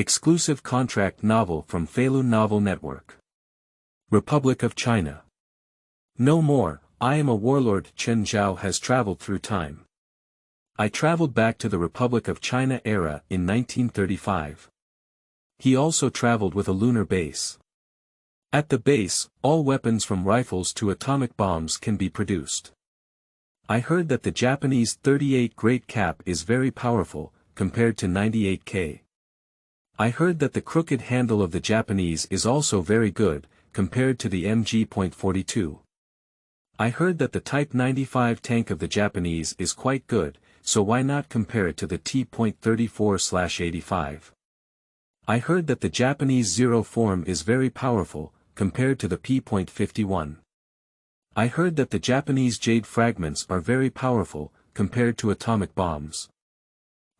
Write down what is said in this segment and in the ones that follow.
Exclusive contract novel from Feilu Novel Network. Republic of China. No more, I am a warlord. Chen Zhao has traveled through time. I traveled back to the Republic of China era in 1935. He also traveled with a lunar base. At the base, all weapons from rifles to atomic bombs can be produced. I heard that the Japanese 38 Great Cap is very powerful, compared to 98K. I heard that the crooked handle of the Japanese is also very good, compared to the MG.42. I heard that the Type 95 tank of the Japanese is quite good, so why not compare it to the T.34/85? I heard that the Japanese Zero form is very powerful, compared to the P.51. I heard that the Japanese Jade fragments are very powerful, compared to atomic bombs.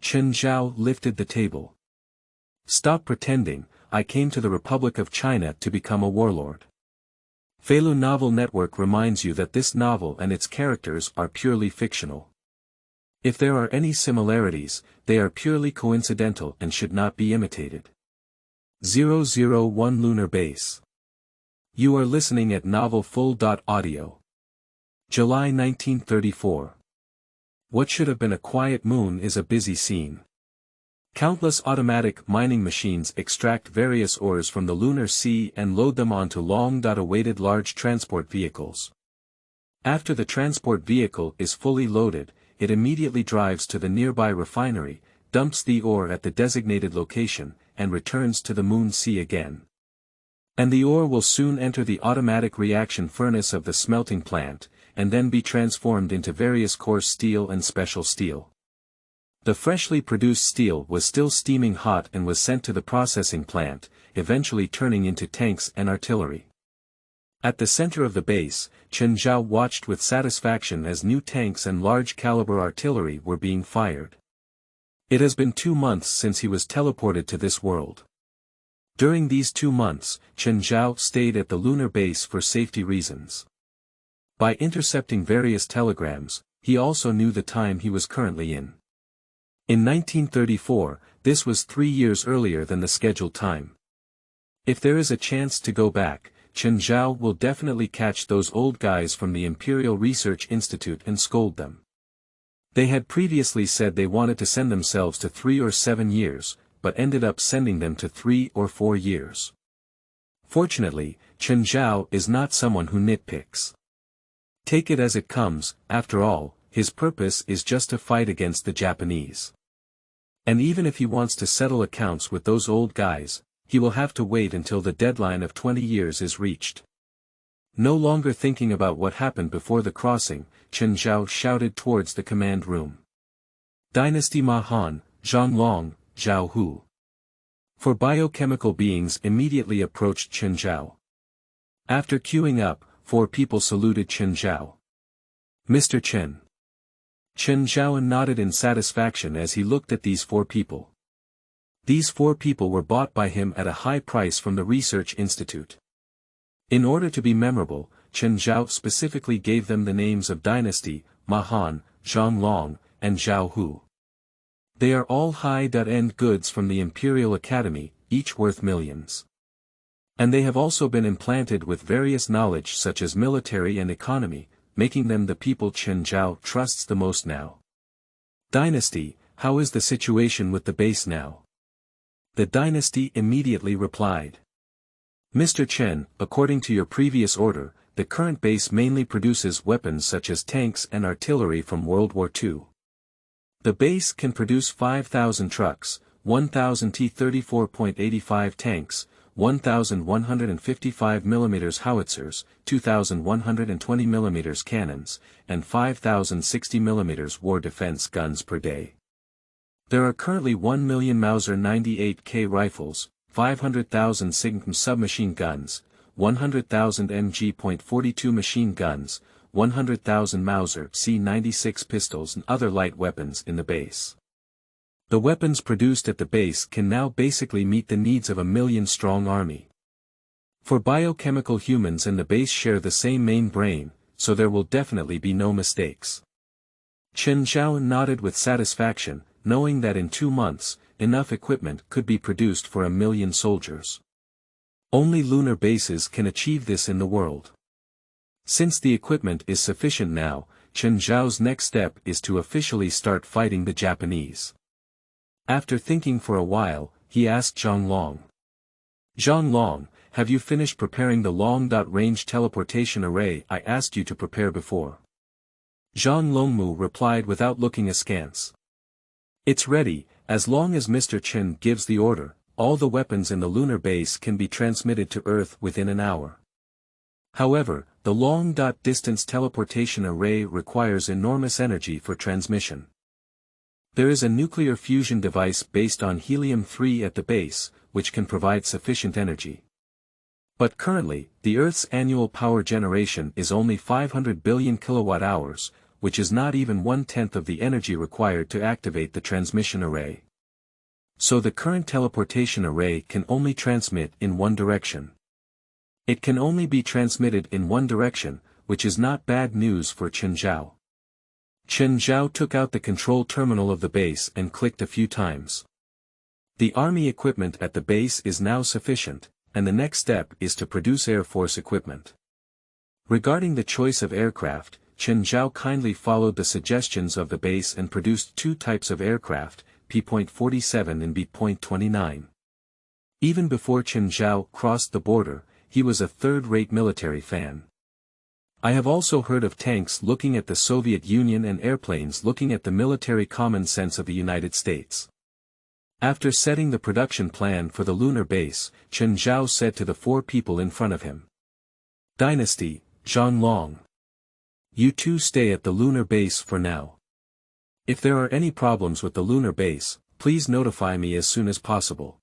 Chen Zhao lifted the table. Stop pretending, I came to the Republic of China to become a warlord. Feilu Novel Network reminds you that this novel and its characters are purely fictional. If there are any similarities, they are purely coincidental and should not be imitated. 001 Lunar Base. You are listening at novelfull.audio. July 1934. What should have been a quiet moon is a busy scene. Countless automatic mining machines extract various ores from the lunar sea and load them onto long-awaited large transport vehicles. After the transport vehicle is fully loaded, it immediately drives to the nearby refinery, dumps the ore at the designated location, and returns to the moon sea again. And the ore will soon enter the automatic reaction furnace of the smelting plant, and then be transformed into various coarse steel and special steel. The freshly produced steel was still steaming hot and was sent to the processing plant, eventually turning into tanks and artillery. At the center of the base, Chen Zhao watched with satisfaction as new tanks and large-caliber artillery were being fired. It has been 2 months since he was teleported to this world. During these 2 months, Chen Zhao stayed at the lunar base for safety reasons. By intercepting various telegrams, he also knew the time he was currently in. In 1934, this was 3 years earlier than the scheduled time. If there is a chance to go back, Chen Zhao will definitely catch those old guys from the Imperial Research Institute and scold them. They had previously said they wanted to send themselves to 3 or 7 years, but ended up sending them to 3 or 4 years. Fortunately, Chen Zhao is not someone who nitpicks. Take it as it comes, after all, his purpose is just to fight against the Japanese. And even if he wants to settle accounts with those old guys, he will have to wait until the deadline of 20 years is reached. No longer thinking about what happened before the crossing, Chen Zhao shouted towards the command room. Dynasty Ma Han, Zhang Long, Zhao Hu. 4 biochemical beings immediately approached Chen Zhao. After queuing up, 4 people saluted Chen Zhao. Mr. Chen. Chen Zhao nodded in satisfaction as he looked at these 4 people. These 4 people were bought by him at a high price from the Research Institute. In order to be memorable, Chen Zhao specifically gave them the names of Dynasty, Ma Han, Zhang Long, and Zhao Hu. They are all high-end goods from the Imperial Academy, each worth millions. And they have also been implanted with various knowledge such as military and economy, making them the people Chen Zhao trusts the most now. Dynasty, how is the situation with the base now? The Dynasty immediately replied. Mr. Chen, according to your previous order, the current base mainly produces weapons such as tanks and artillery from World War II. The base can produce 5,000 trucks, 1,000 T-34.85 tanks, 1,155 mm howitzers, 2,120 mm cannons, and 5,060 mm war defense guns per day. There are currently 1 million Mauser 98K rifles, 500,000 Sigma submachine guns, 100,000 MG.42 machine guns, 100,000 Mauser C96 pistols and other light weapons in the base. The weapons produced at the base can now basically meet the needs of a 1 million-strong army. For biochemical humans and the base share the same main brain, so there will definitely be no mistakes. Chen Zhao nodded with satisfaction, knowing that in 2 months, enough equipment could be produced for 1 million soldiers. Only lunar bases can achieve this in the world. Since the equipment is sufficient now, Chen Zhao's next step is to officially start fighting the Japanese. After thinking for a while, he asked Zhang Long. Zhang Long, have you finished preparing the long-range teleportation array I asked you to prepare before? Zhang Longmu replied without looking askance. It's ready, as long as Mr. Chen gives the order, all the weapons in the lunar base can be transmitted to Earth within an hour. However, the long-distance teleportation array requires enormous energy for transmission. There is a nuclear fusion device based on helium-3 at the base, which can provide sufficient energy. But currently, the Earth's annual power generation is only 500 billion kilowatt-hours, which is not even 1/10 of the energy required to activate the transmission array. So the current teleportation array can only transmit in one direction. It can only be transmitted in one direction, which is not bad news for Chen Zhao. Chen Zhao took out the control terminal of the base and clicked a few times. The army equipment at the base is now sufficient, and the next step is to produce Air Force equipment. Regarding the choice of aircraft, Chen Zhao kindly followed the suggestions of the base and produced two types of aircraft, EP1-10 and EP1-10. Even before Chen Zhao crossed the border, he was a third-rate military fan. I have also heard of tanks looking at the Soviet Union and airplanes looking at the military common sense of the United States. After setting the production plan for the lunar base, Chen Zhao said to the four people in front of him. Dynasty, Zhang Long. You two stay at the lunar base for now. If there are any problems with the lunar base, please notify me as soon as possible.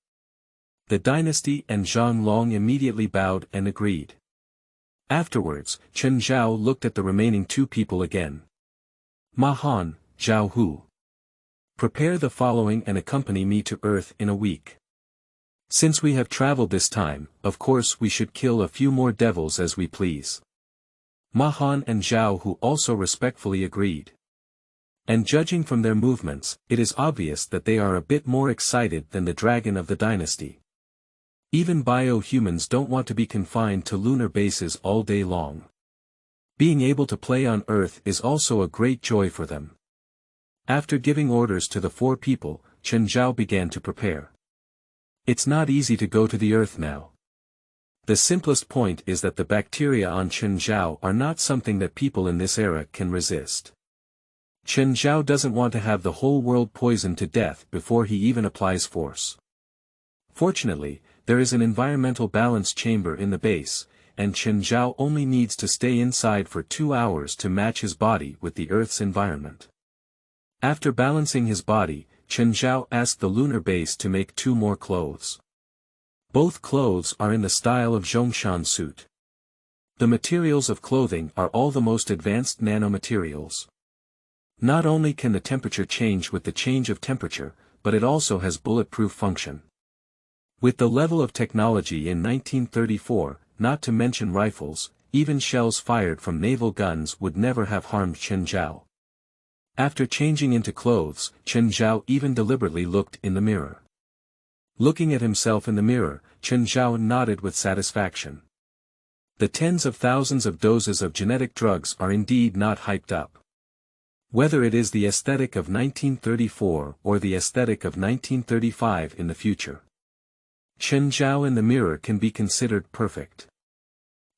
The dynasty and Zhang Long immediately bowed and agreed. Afterwards, Chen Zhao looked at the remaining two people again. Ma Han, Zhao Hu. Prepare the following and accompany me to Earth in a week. Since we have traveled this time, of course we should kill a few more devils as we please. Ma Han and Zhao Hu also respectfully agreed. And judging from their movements, it is obvious that they are a bit more excited than the dragon of the dynasty. Even bio-humans don't want to be confined to lunar bases all day long. Being able to play on Earth is also a great joy for them. After giving orders to the four people, Chen Zhao began to prepare. It's not easy to go to the Earth now. The simplest point is that the bacteria on Chen Zhao are not something that people in this era can resist. Chen Zhao doesn't want to have the whole world poisoned to death before he even applies force. Fortunately, there is an environmental balance chamber in the base, and Chen Zhao only needs to stay inside for 2 hours to match his body with the Earth's environment. After balancing his body, Chen Zhao asked the lunar base to make 2 more clothes. Both clothes are in the style of Zhongshan suit. The materials of clothing are all the most advanced nanomaterials. Not only can the temperature change with the change of temperature, but it also has bulletproof function. With the level of technology in 1934, not to mention rifles, even shells fired from naval guns would never have harmed Chen Zhao. After changing into clothes, Chen Zhao even deliberately looked in the mirror. Looking at himself in the mirror, Chen Zhao nodded with satisfaction. The tens of thousands of doses of genetic drugs are indeed not hyped up. Whether it is the aesthetic of 1934 or the aesthetic of 1935 in the future, Chen Zhao in the mirror can be considered perfect.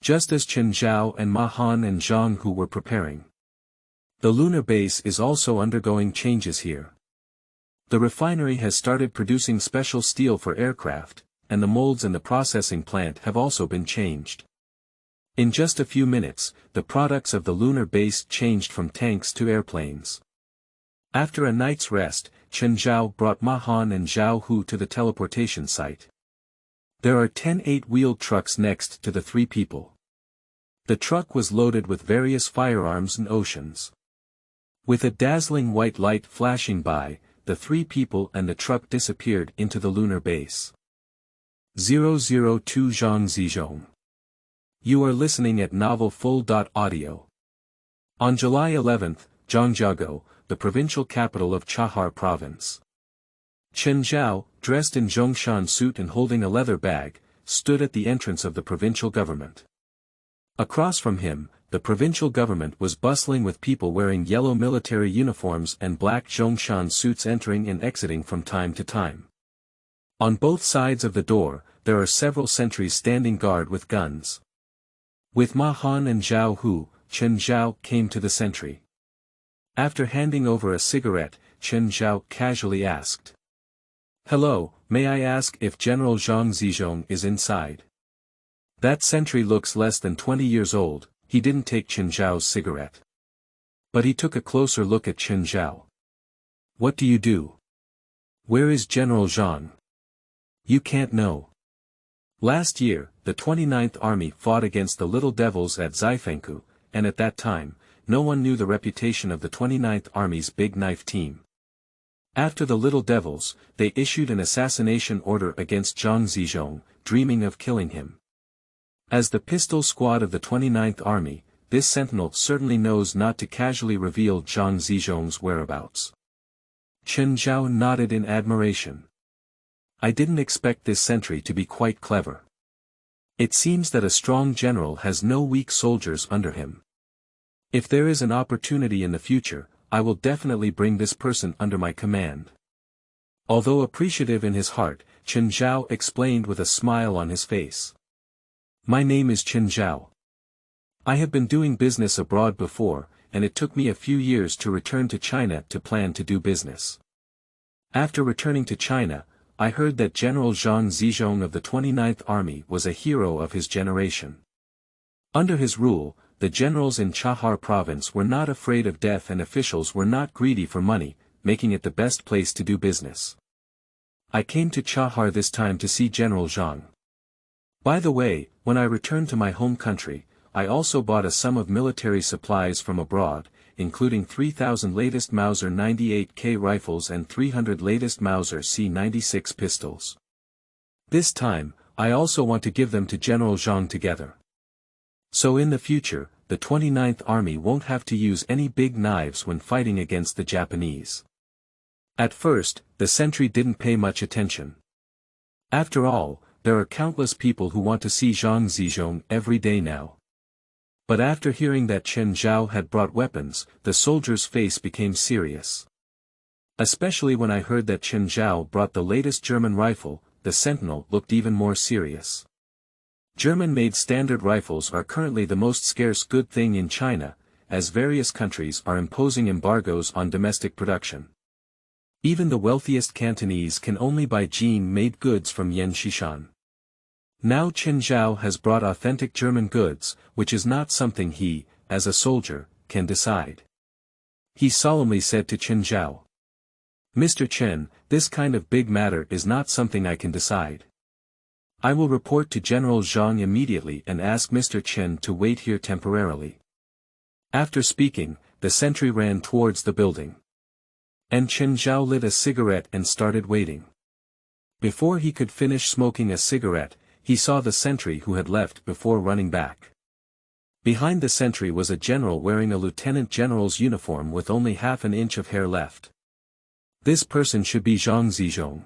Just as Chen Zhao and Ma Han and Zhang Hu were preparing. The lunar base is also undergoing changes here. The refinery has started producing special steel for aircraft, and the molds in the processing plant have also been changed. In just a few minutes, the products of the lunar base changed from tanks to airplanes. After a night's rest, Chen Zhao brought Ma Han and Zhao Hu to the teleportation site. There are 10 8-wheeled trucks next to the 3 people. The truck was loaded with various firearms and oceans. With a dazzling white light flashing by, the 3 people and the truck disappeared into the lunar base. 002 Zhang Zizhong. You are listening at novelfull.audio. On July 11, Zhangjiago, the provincial capital of Chahar Province. Chen Zhao, dressed in Zhongshan suit and holding a leather bag, stood at the entrance of the provincial government. Across from him, the provincial government was bustling with people wearing yellow military uniforms and black Zhongshan suits entering and exiting from time to time. On both sides of the door, there are several sentries standing guard with guns. With Ma Han and Zhao Hu, Chen Zhao came to the sentry. After handing over a cigarette, Chen Zhao casually asked. "Hello, may I ask if General Zhang Zizhong is inside?" That sentry looks less than 20 years old. He didn't take Chen Zhao's cigarette. But he took a closer look at Chen Zhao. "What do you do? Where is General Zhang?" "You can't know. Last year, the 29th Army fought against the Little Devils at Zaifengkou, and at that time, no one knew the reputation of the 29th Army's Big Knife team. After the Little Devils, they issued an assassination order against Zhang Zizhong, dreaming of killing him. As the pistol squad of the 29th Army, this sentinel certainly knows not to casually reveal Zhang Zizhong's whereabouts." Chen Zhao nodded in admiration. "I didn't expect this sentry to be quite clever. It seems that a strong general has no weak soldiers under him. If there is an opportunity in the future, I will definitely bring this person under my command." Although appreciative in his heart, Chen Zhao explained with a smile on his face. "My name is Chen Zhao. I have been doing business abroad before, and it took me a few years to return to China to plan to do business. After returning to China, I heard that General Zhang Zizhong of the 29th Army was a hero of his generation. Under his rule, the generals in Chahar province were not afraid of death and officials were not greedy for money, making it the best place to do business. I came to Chahar this time to see General Zhang. By the way, when I returned to my home country, I also bought a sum of military supplies from abroad, including 3,000 latest Mauser 98K rifles and 300 latest Mauser C96 pistols. This time, I also want to give them to General Zhang together. So in the future, the 29th Army won't have to use any big knives when fighting against the Japanese." At first, the sentry didn't pay much attention. After all, there are countless people who want to see Zhang Zizhong every day now. But after hearing that Chen Zhao had brought weapons, the soldier's face became serious. Especially when I heard that Chen Zhao brought the latest German rifle, the Sentinel looked even more serious. German-made standard rifles are currently the most scarce good thing in China, as various countries are imposing embargoes on domestic production. Even the wealthiest Cantonese can only buy Jin-made goods from Yanshishan. Now Chen Zhao has brought authentic German goods, which is not something he, as a soldier, can decide. He solemnly said to Chen Zhao, "Mr. Chen, this kind of big matter is not something I can decide. I will report to General Zhang immediately and ask Mr. Chen to wait here temporarily." After speaking, the sentry ran towards the building. And Chen Zhao lit a cigarette and started waiting. Before he could finish smoking a cigarette, he saw the sentry who had left before running back. Behind the sentry was a general wearing a lieutenant general's uniform with only half an inch of hair left. This person should be Zhang Zizhong.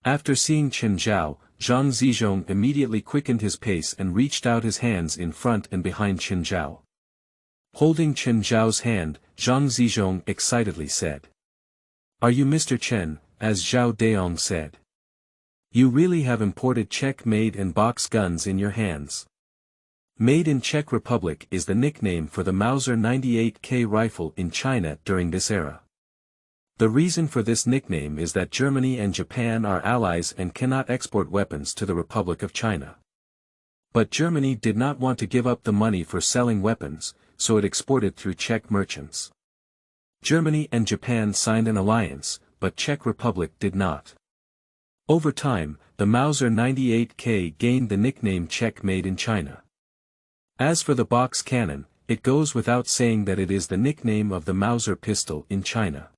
After seeing Chen Zhao, Zhang Zizhong immediately quickened his pace and reached out his hands in front and behind Chen Zhao. Holding Chen Zhao's hand, Zhang Zizhong excitedly said, "Are you Mr. Chen?" as Zhao Daong said. "You really have imported Czech-made and box guns in your hands." Made in Czech Republic is the nickname for the Mauser 98K rifle in China during this era. The reason for this nickname is that Germany and Japan are allies and cannot export weapons to the Republic of China. But Germany did not want to give up the money for selling weapons, so it exported through Czech merchants. Germany and Japan signed an alliance, but Czech Republic did not. Over time, the Mauser 98K gained the nickname Czech made in China. As for the box cannon, it goes without saying that it is the nickname of the Mauser pistol in China.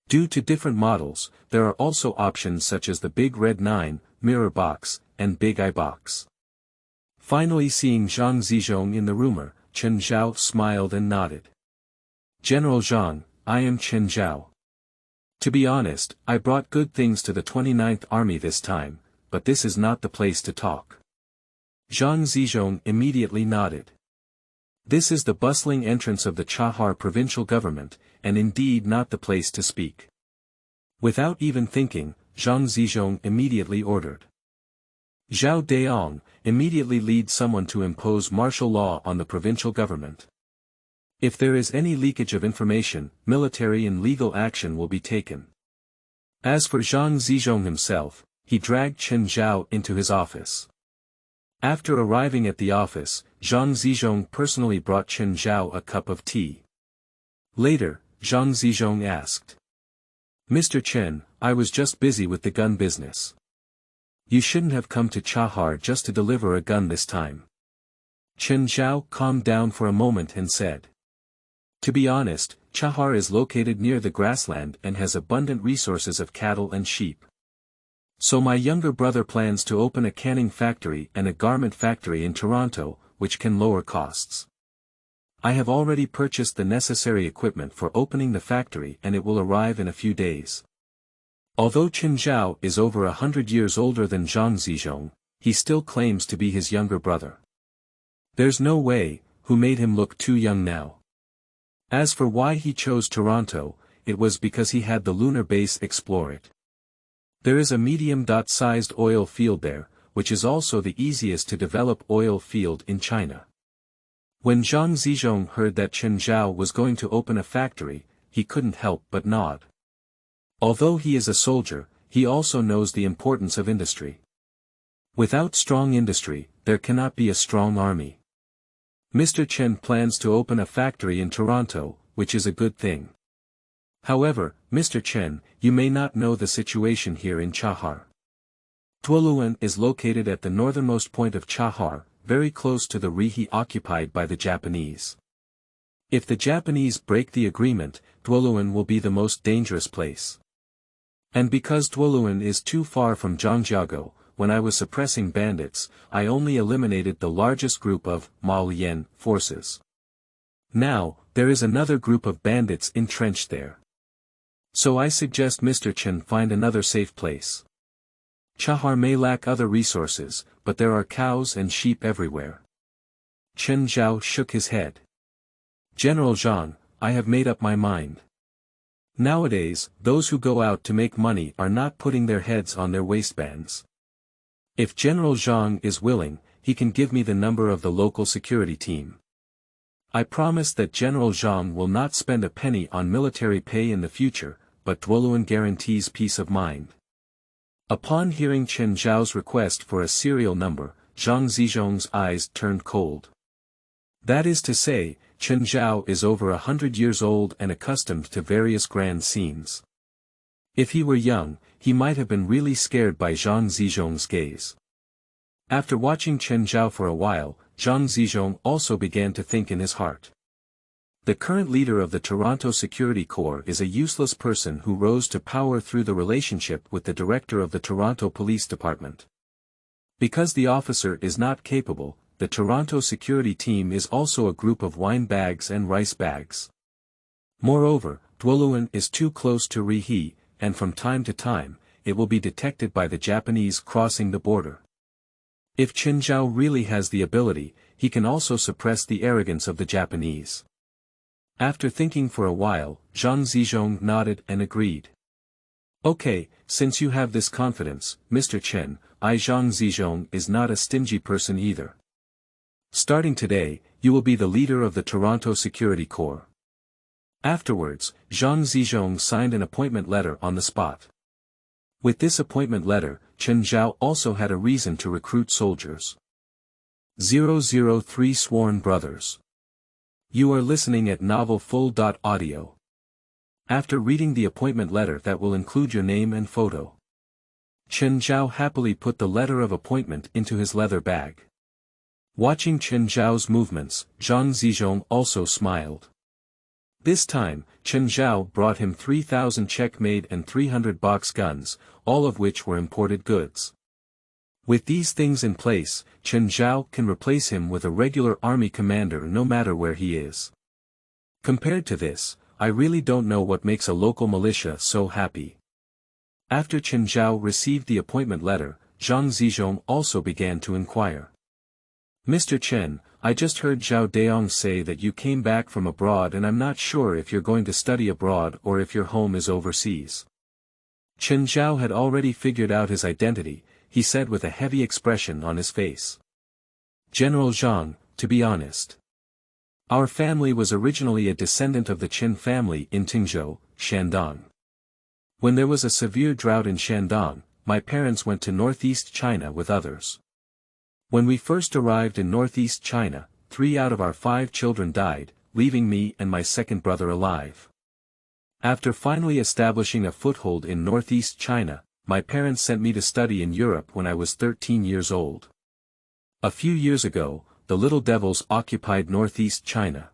Due to different models, there are also options such as the Big Red 9, Mirror Box, and Big Eye Box. Finally seeing Zhang Zizhong in the rumor, Chen Zhao smiled and nodded. "General Zhang, I am Chen Zhao. To be honest, I brought good things to the 29th Army this time, but this is not the place to talk. Zhang Zizhong immediately nodded. This is the bustling entrance of the Chahar provincial government, and indeed not the place to speak. Without even thinking, Zhang Zizhong immediately ordered. Zhao Daong, immediately lead someone to impose martial law on the provincial government. If there is any leakage of information, military and legal action will be taken. As for Zhang Zizhong himself, he dragged Chen Zhao into his office. After arriving at the office, Zhang Zizhong personally brought Chen Zhao a cup of tea. Later, Zhang Zizhong asked. Mr. Chen, I was just busy with the gun business. You shouldn't have come to Chahar just to deliver a gun this time. Chen Zhao calmed down for a moment and said. To be honest, Chahar is located near the grassland and has abundant resources of cattle and sheep. So my younger brother plans to open a canning factory and a garment factory in Toronto, which can lower costs. I have already purchased the necessary equipment for opening the factory and it will arrive in a few days. Although Chen Zhao is over 100 years older than Zhang Zizhong, he still claims to be his younger brother. There's no way, who made him look too young now? As for why he chose Toronto, it was because he had the Lunar Base explore it. There is a medium-sized oil field there, which is also the easiest to develop oil field in China. When Zhang Zizhong heard that Chen Zhao was going to open a factory, he couldn't help but nod. Although he is a soldier, he also knows the importance of industry. Without strong industry, there cannot be a strong army. Mr. Chen plans to open a factory in Toronto, which is a good thing. However, Mr. Chen, you may not know the situation here in Chahar. Tuoluan is located at the northernmost point of Chahar, very close to the Rihe occupied by the Japanese. If the Japanese break the agreement, Tuoluan will be the most dangerous place. And because Tuoluan is too far from Zhangjiago, when I was suppressing bandits, I only eliminated the largest group of Ma Lian forces. Now, there is another group of bandits entrenched there. So I suggest Mr. Chen find another safe place. Chahar may lack other resources, but there are cows and sheep everywhere. Chen Zhao shook his head. General Zhang, I have made up my mind. Nowadays, those who go out to make money are not putting their heads on their waistbands. If General Zhang is willing, he can give me the number of the local security team. I promise that General Zhang will not spend a penny on military pay in the future, but Tuoluan guarantees peace of mind. Upon hearing Chen Zhao's request for a serial number, Zhang Zizhong's eyes turned cold. That is to say, Chen Zhao is over 100 years old and accustomed to various grand scenes. If he were young, he might have been really scared by Zhang Zizhong's gaze. After watching Chen Zhao for a while, Zhang Zizhong also began to think in his heart. The current leader of the Toronto Security Corps is a useless person who rose to power through the relationship with the director of the Toronto Police Department. Because the officer is not capable, the Toronto security team is also a group of wine bags and rice bags. Moreover, Tuoluan is too close to Rihe, and from time to time, it will be detected by the Japanese crossing the border. If Chen Zhao really has the ability, he can also suppress the arrogance of the Japanese. After thinking for a while, Zhang Zizhong nodded and agreed. Okay, since you have this confidence, Mr. Chen, Zhang Zizhong is not a stingy person either. Starting today, you will be the leader of the Toronto Security Corps. Afterwards, Zhang Zizhong signed an appointment letter on the spot. With this appointment letter, Chen Zhao also had a reason to recruit soldiers. 003 Sworn Brothers. You are listening at novelfull.audio. After reading the appointment letter that will include your name and photo, Chen Zhao happily put the letter of appointment into his leather bag. Watching Chen Zhao's movements, Zhang Zizhong also smiled. This time, Chen Zhao brought him 3,000 checkmate and 300 box guns, all of which were imported goods. With these things in place, Chen Zhao can replace him with a regular army commander no matter where he is. Compared to this, I really don't know what makes a local militia so happy. After Chen Zhao received the appointment letter, Zhang Zizhong also began to inquire. Mr. Chen, I just heard Zhao Daong say that you came back from abroad and I'm not sure if you're going to study abroad or if your home is overseas. Chen Zhao had already figured out his identity, he said with a heavy expression on his face. General Zhang, to be honest. Our family was originally a descendant of the Chen family in Tingzhou, Shandong. When there was a severe drought in Shandong, my parents went to northeast China with others. When we first arrived in northeast China, 3 out of our 5 children died, leaving me and my second brother alive. After finally establishing a foothold in northeast China, my parents sent me to study in Europe when I was 13 years old. A few years ago, the Little Devils occupied northeast China.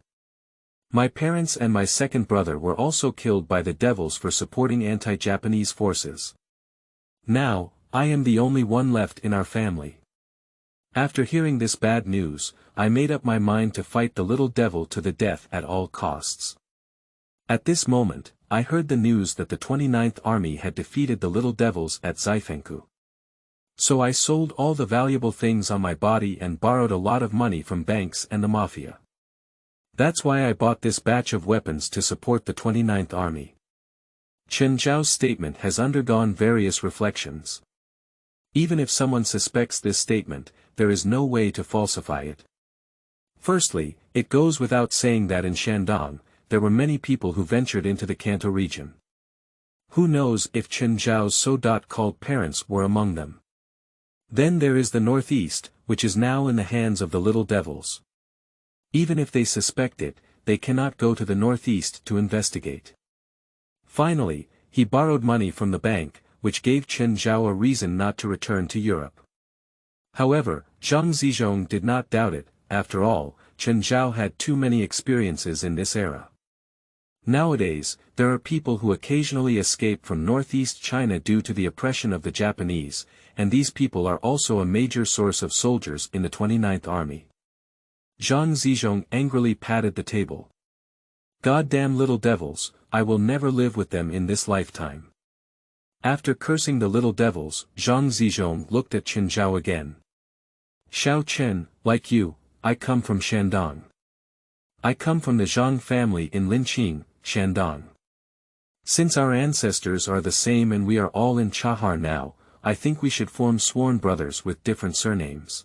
My parents and my second brother were also killed by the devils for supporting anti-Japanese forces. Now, I am the only one left in our family. After hearing this bad news, I made up my mind to fight the little devil to the death at all costs. At this moment, I heard the news that the 29th Army had defeated the little devils at Zaifengkou. So I sold all the valuable things on my body and borrowed a lot of money from banks and the mafia. That's why I bought this batch of weapons to support the 29th Army. Chen Zhao's statement has undergone various reflections. Even if someone suspects this statement, there is no way to falsify it. Firstly, it goes without saying that in Shandong, there were many people who ventured into the Kanto region. Who knows if Chen Zhao's so-called parents were among them. Then there is the northeast, which is now in the hands of the little devils. Even if they suspect it, they cannot go to the northeast to investigate. Finally, he borrowed money from the bank, which gave Chen Zhao a reason not to return to Europe. However, Zhang Zizhong did not doubt it. After all, Chen Zhao had too many experiences in this era. Nowadays, there are people who occasionally escape from northeast China due to the oppression of the Japanese, and these people are also a major source of soldiers in the 29th Army. Zhang Zizhong angrily patted the table. Goddamn little devils, I will never live with them in this lifetime. After cursing the little devils, Zhang Zizhong looked at Chen Zhao again. Xiao Chen, like you, I come from Shandong. I come from the Zhang family in Linqing, Shandong. Since our ancestors are the same and we are all in Chahar now, I think we should form sworn brothers with different surnames.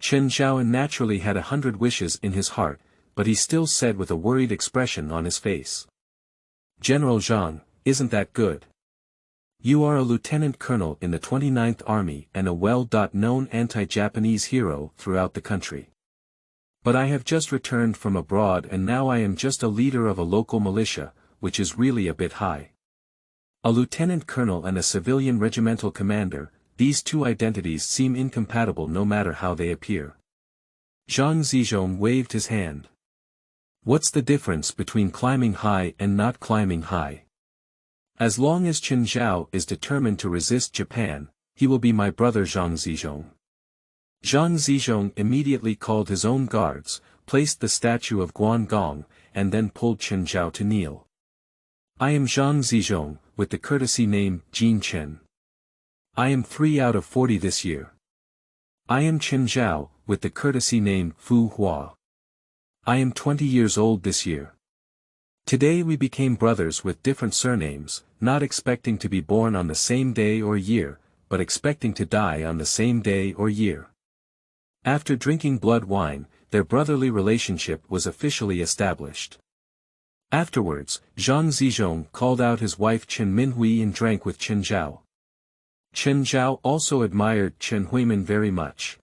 Chen Zhao naturally had 100 wishes in his heart, but he still said with a worried expression on his face. General Zhang, isn't that good? You are a lieutenant colonel in the 29th Army and a well-known anti-Japanese hero throughout the country. But I have just returned from abroad and now I am just a leader of a local militia, which is really a bit high. A lieutenant colonel and a civilian regimental commander, these two identities seem incompatible no matter how they appear. Zhang Zizhong waved his hand. What's the difference between climbing high and not climbing high? As long as Chen Zhao is determined to resist Japan, he will be my brother Zhang Zizhong. Zhang Zizhong immediately called his own guards, placed the statue of Guan Gong, and then pulled Chen Zhao to kneel. I am Zhang Zizhong, with the courtesy name Jin Chen. I am 3 out of 40 this year. I am Chen Zhao, with the courtesy name Fu Hua. I am 20 years old this year. Today we became brothers with different surnames, not expecting to be born on the same day or year, but expecting to die on the same day or year. After drinking blood wine, their brotherly relationship was officially established. Afterwards, Zhang Zizhong called out his wife Chen Minhui and drank with Chen Zhao. Chen Zhao also admired Chen Huimin very much.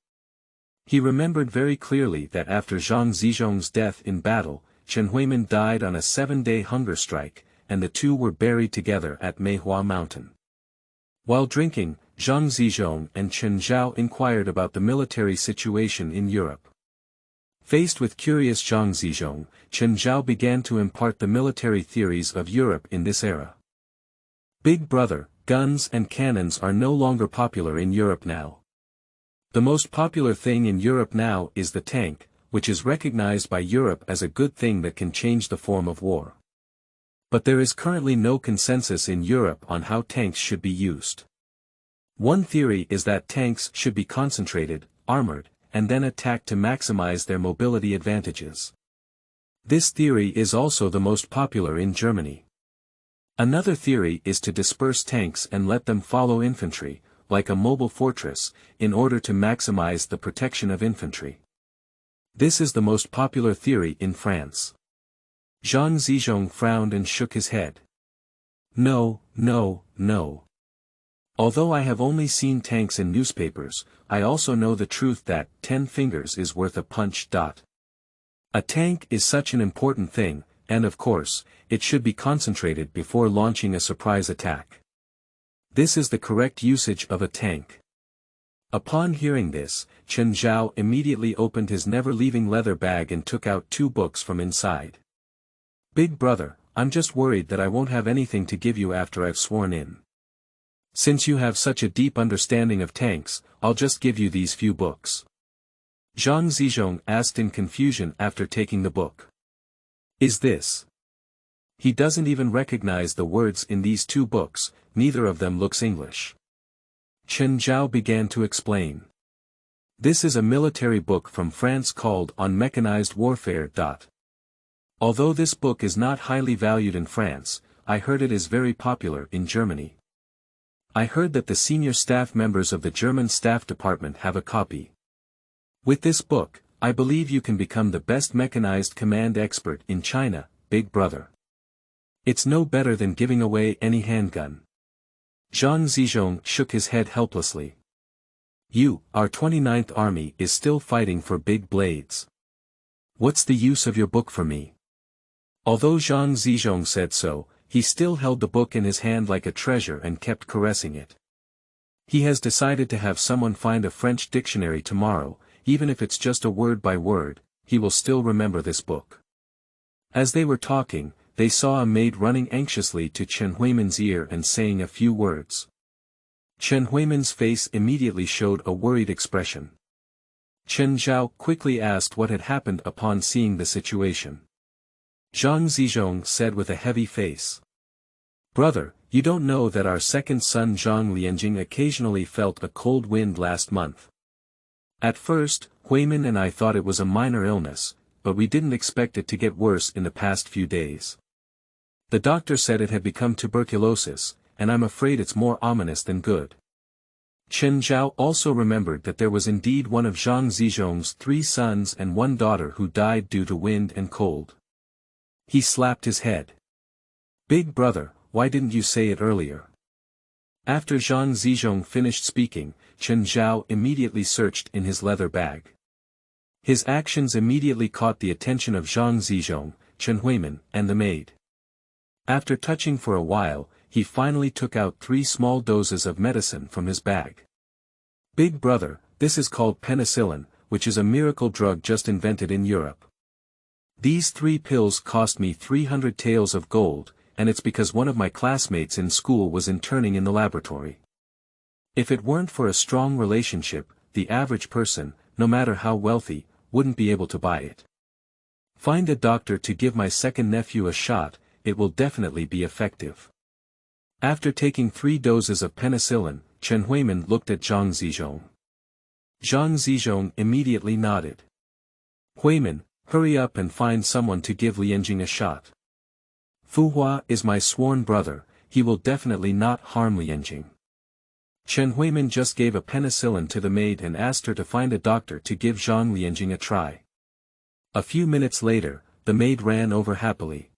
He remembered very clearly that after Zhang Zizhong's death in battle, Chen Huimin died on a 7-day hunger strike, and the two were buried together at Meihua Mountain. While drinking, Zhang Zizhong and Chen Zhao inquired about the military situation in Europe. Faced with curious Zhang Zizhong, Chen Zhao began to impart the military theories of Europe in this era. Big brother, guns and cannons are no longer popular in Europe now. The most popular thing in Europe now is the tank, which is recognized by Europe as a good thing that can change the form of war. But there is currently no consensus in Europe on how tanks should be used. One theory is that tanks should be concentrated, armored, and then attacked to maximize their mobility advantages. This theory is also the most popular in Germany. Another theory is to disperse tanks and let them follow infantry, like a mobile fortress, in order to maximize the protection of infantry. This is the most popular theory in France. Zhang Zizhong frowned and shook his head. No, no, no. Although I have only seen tanks in newspapers, I also know the truth that 10 fingers is worth a punch. A tank is such an important thing, and of course, it should be concentrated before launching a surprise attack. This is the correct usage of a tank. Upon hearing this, Chen Zhao immediately opened his never-leaving leather bag and took out 2 books from inside. Big brother, I'm just worried that I won't have anything to give you after I've sworn in. Since you have such a deep understanding of tanks, I'll just give you these few books. Zhang Zizhong asked in confusion after taking the book. Is this? He doesn't even recognize the words in these 2 books, neither of them looks English. Chen Zhao began to explain. This is a military book from France called On Mechanized Warfare. Although this book is not highly valued in France, I heard it is very popular in Germany. I heard that the senior staff members of the German Staff Department have a copy. With this book, I believe you can become the best mechanized command expert in China, big brother. It's no better than giving away any handgun. Zhang Zizhong shook his head helplessly. Our 29th Army is still fighting for big blades. What's the use of your book for me? Although Zhang Zizhong said so, he still held the book in his hand like a treasure and kept caressing it. He has decided to have someone find a French dictionary tomorrow, even if it's just a word by word, he will still remember this book. As they were talking, they saw a maid running anxiously to Chen Huimin's ear and saying a few words. Chen Huimin's face immediately showed a worried expression. Chen Zhao quickly asked what had happened upon seeing the situation. Zhang Zizhong said with a heavy face. Brother, you don't know that our second son Zhang Lianjing occasionally felt a cold wind last month. At first, Huimin and I thought it was a minor illness, but we didn't expect it to get worse in the past few days. The doctor said it had become tuberculosis, and I'm afraid it's more ominous than good. Chen Zhao also remembered that there was indeed one of Zhang Zizhong's 3 sons and 1 daughter who died due to wind and cold. He slapped his head. Big brother, why didn't you say it earlier? After Zhang Zizhong finished speaking, Chen Zhao immediately searched in his leather bag. His actions immediately caught the attention of Zhang Zizhong, Chen Huimin, and the maid. After touching for a while, he finally took out 3 small doses of medicine from his bag. Big brother, this is called penicillin, which is a miracle drug just invented in Europe. These 3 pills cost me 300 taels of gold, and it's because one of my classmates in school was interning in the laboratory. If it weren't for a strong relationship, the average person, no matter how wealthy, wouldn't be able to buy it. Find a doctor to give my second nephew a shot, it will definitely be effective. After taking 3 doses of penicillin, Chen Huimin looked at Zhang Zizhong. Zhang Zizhong immediately nodded. Huimin, hurry up and find someone to give Lianjing a shot. Fu Hua is my sworn brother, he will definitely not harm Lianjing. Chen Huimin just gave a penicillin to the maid and asked her to find a doctor to give Zhang Lianjing a try. A few minutes later, the maid ran over happily.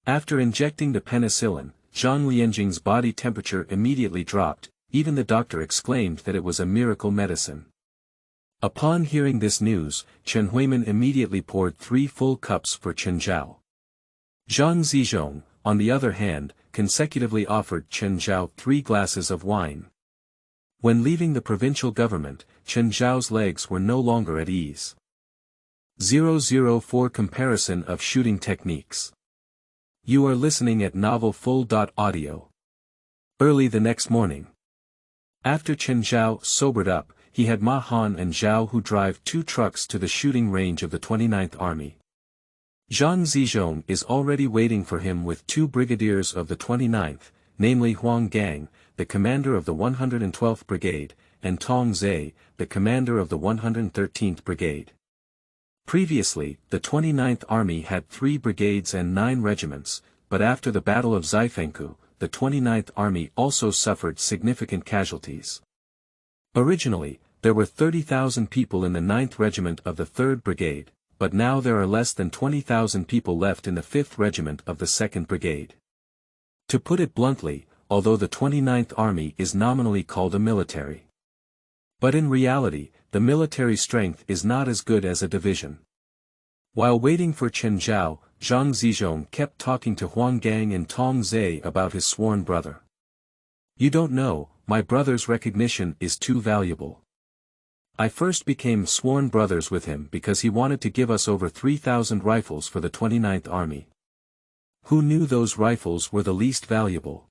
After injecting the penicillin, Zhang Lianjing's body temperature immediately dropped, even the doctor exclaimed that it was a miracle medicine. Upon hearing this news, Chen Huimin immediately poured 3 full cups for Chen Zhao. Zhang Zizhong, on the other hand, consecutively offered Chen Zhao 3 glasses of wine. When leaving the provincial government, Chen Zhao's legs were no longer at ease. 004 Comparison of Shooting Techniques. You are listening at novelfull.audio. Early the next morning. After Chen Zhao sobered up, he had Ma Han and Zhao Hu drive 2 trucks to the shooting range of the 29th Army. Zhang Zizhong is already waiting for him with 2 brigadiers of the 29th, namely Huang Gang, the commander of the 112th Brigade, and Tong Zhe, the commander of the 113th Brigade. Previously, the 29th Army had 3 brigades and 9 regiments, but after the Battle of Xifengkou, the 29th Army also suffered significant casualties. Originally, there were 30,000 people in the 9th Regiment of the 3rd Brigade, but now there are less than 20,000 people left in the 5th Regiment of the 2nd Brigade. To put it bluntly, although the 29th Army is nominally called a military, but in reality, the military strength is not as good as a division. While waiting for Chen Zhao, Zhang Zizhong kept talking to Huang Gang and Tong Zhe about his sworn brother. "You don't know, my brother's recognition is too valuable. I first became sworn brothers with him because he wanted to give us over 3,000 rifles for the 29th Army. Who knew those rifles were the least valuable?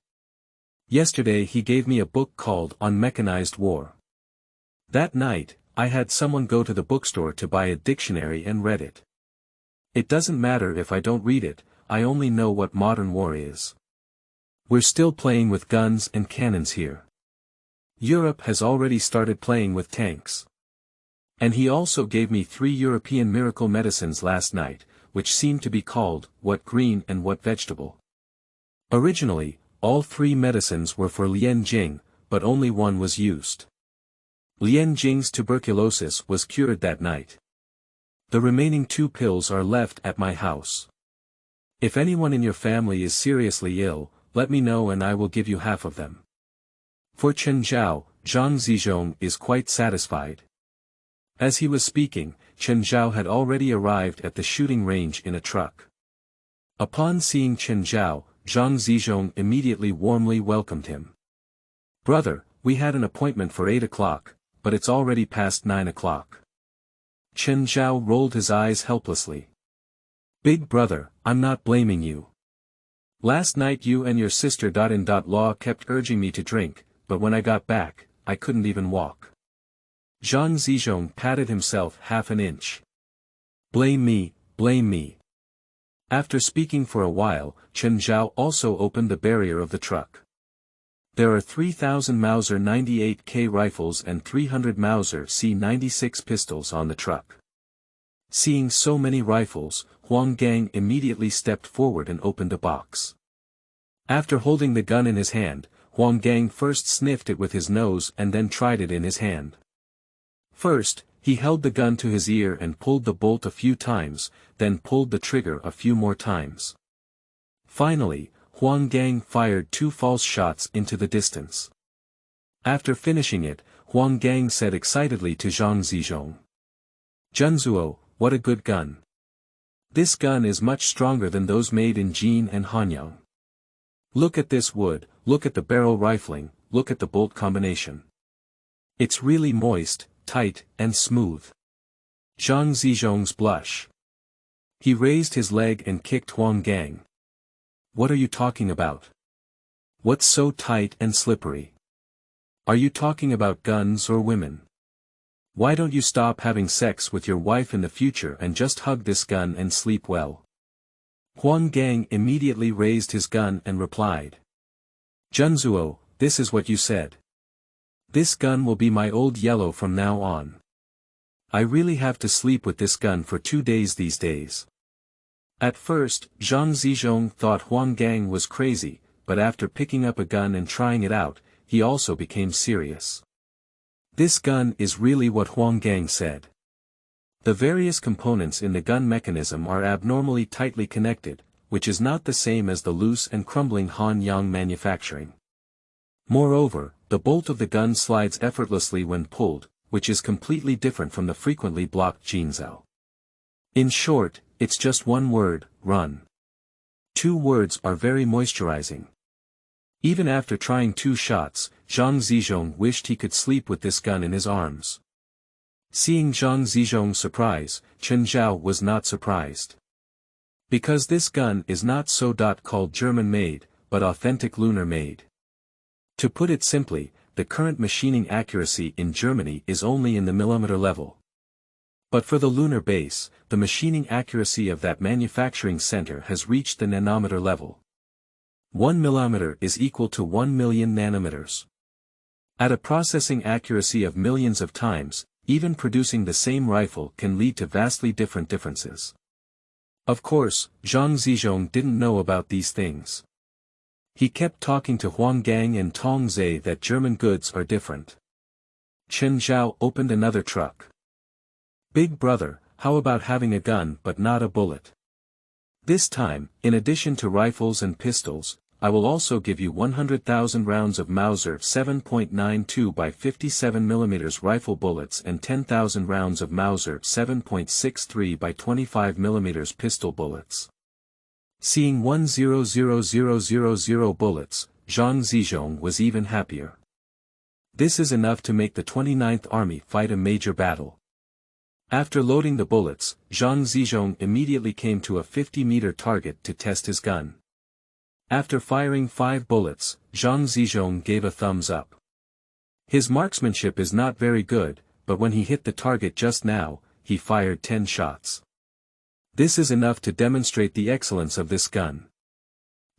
Yesterday he gave me a book called On Mechanized War. That night, I had someone go to the bookstore to buy a dictionary and read it. It doesn't matter if I don't read it, I only know what modern war is. We're still playing with guns and cannons here. Europe has already started playing with tanks. And he also gave me 3 European miracle medicines last night, which seemed to be called, what green and what vegetable. Originally, all 3 medicines were for Lian Jing, but only one was used. Lian Jing's tuberculosis was cured that night. The remaining 2 pills are left at my house. If anyone in your family is seriously ill, let me know and I will give you half of them." For Chen Zhao, Zhang Zizhong is quite satisfied. As he was speaking, Chen Zhao had already arrived at the shooting range in a truck. Upon seeing Chen Zhao, Zhang Zizhong immediately warmly welcomed him. "Brother, we had an appointment for 8 o'clock, but it's already past 9 o'clock. Chen Zhao rolled his eyes helplessly. "Big brother, I'm not blaming you. Last night you and your sister-in-law kept urging me to drink, but when I got back, I couldn't even walk." Zhang Zizhong patted himself half an inch. "Blame me, blame me." After speaking for a while, Chen Zhao also opened the barrier of the truck. There are 3,000 Mauser 98K rifles and 300 Mauser C96 pistols on the truck. Seeing so many rifles, Huang Gang immediately stepped forward and opened a box. After holding the gun in his hand, Huang Gang first sniffed it with his nose and then tried it in his hand. First, he held the gun to his ear and pulled the bolt a few times, then pulled the trigger a few more times. Finally, Huang Gang fired 2 false shots into the distance. After finishing it, Huang Gang said excitedly to Zhang Zizhong, "Zhenzuo, what a good gun. This gun is much stronger than those made in Jin and Hanyang. Look at this wood, look at the barrel rifling, look at the bolt combination. It's really moist, tight, and smooth." Zhang Zizhong's blush. He raised his leg and kicked Huang Gang. "What are you talking about? What's so tight and slippery? Are you talking about guns or women? Why don't you stop having sex with your wife in the future and just hug this gun and sleep well?" Huang Gang immediately raised his gun and replied, "Zhenzuo, this is what you said. This gun will be my old yellow from now on. I really have to sleep with this gun for 2 days these days." At first, Zhang Zizhong thought Huang Gang was crazy, but after picking up a gun and trying it out, he also became serious. This gun is really what Huang Gang said. The various components in the gun mechanism are abnormally tightly connected, which is not the same as the loose and crumbling Han-Yang manufacturing. Moreover, the bolt of the gun slides effortlessly when pulled, which is completely different from the frequently blocked Jinzhou. In short, it's just one word, run. 2 words are very moisturizing. Even after trying 2 shots, Zhang Zizhong wished he could sleep with this gun in his arms. Seeing Zhang Zizhong's surprise, Chen Zhao was not surprised. Because this gun is not so-called German-made, but authentic lunar-made. To put it simply, the current machining accuracy in Germany is only in the millimeter level. But for the lunar base, the machining accuracy of that manufacturing center has reached the nanometer level. 1 millimeter is equal to 1 million nanometers. At a processing accuracy of millions of times, even producing the same rifle can lead to vastly different differences. Of course, Zhang Zizhong didn't know about these things. He kept talking to Huang Gang and Tong Zhe that German goods are different. Chen Zhao opened another truck. "Big brother, how about having a gun but not a bullet? This time, in addition to rifles and pistols, I will also give you 100,000 rounds of Mauser 7.92 by 57 mm rifle bullets and 10,000 rounds of Mauser 7.63 by 25 mm pistol bullets." Seeing 100,000 bullets, Zhang Zizhong was even happier. This is enough to make the 29th Army fight a major battle. After loading the bullets, Zhang Zizhong immediately came to a 50-meter target to test his gun. After firing 5 bullets, Zhang Zizhong gave a thumbs up. His marksmanship is not very good, but when he hit the target just now, he fired 10 shots. This is enough to demonstrate the excellence of this gun.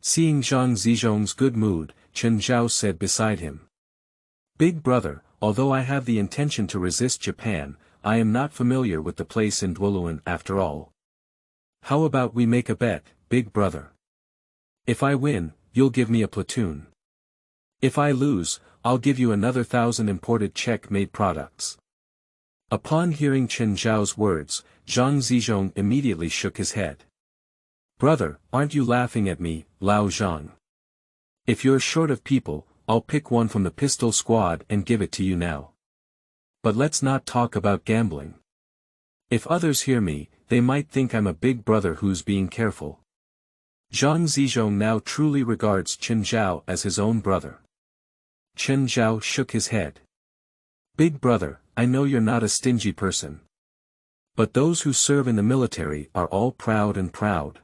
Seeing Zhang Zizhong's good mood, Chen Zhao said beside him, "Big brother, although I have the intention to resist Japan, I am not familiar with the place in Duoluan after all. How about we make a bet, big brother? If I win, you'll give me a platoon. If I lose, I'll give you another 1,000 imported Czech-made products." Upon hearing Chen Zhao's words, Zhang Zizhong immediately shook his head. "Brother, aren't you laughing at me, Lao Zhang? If you're short of people, I'll pick one from the pistol squad and give it to you now. But let's not talk about gambling. If others hear me, they might think I'm a big brother who's being careful." Zhang Zizhong now truly regards Chen Zhao as his own brother. Chen Zhao shook his head. "Big brother, I know you're not a stingy person. But those who serve in the military are all proud and proud.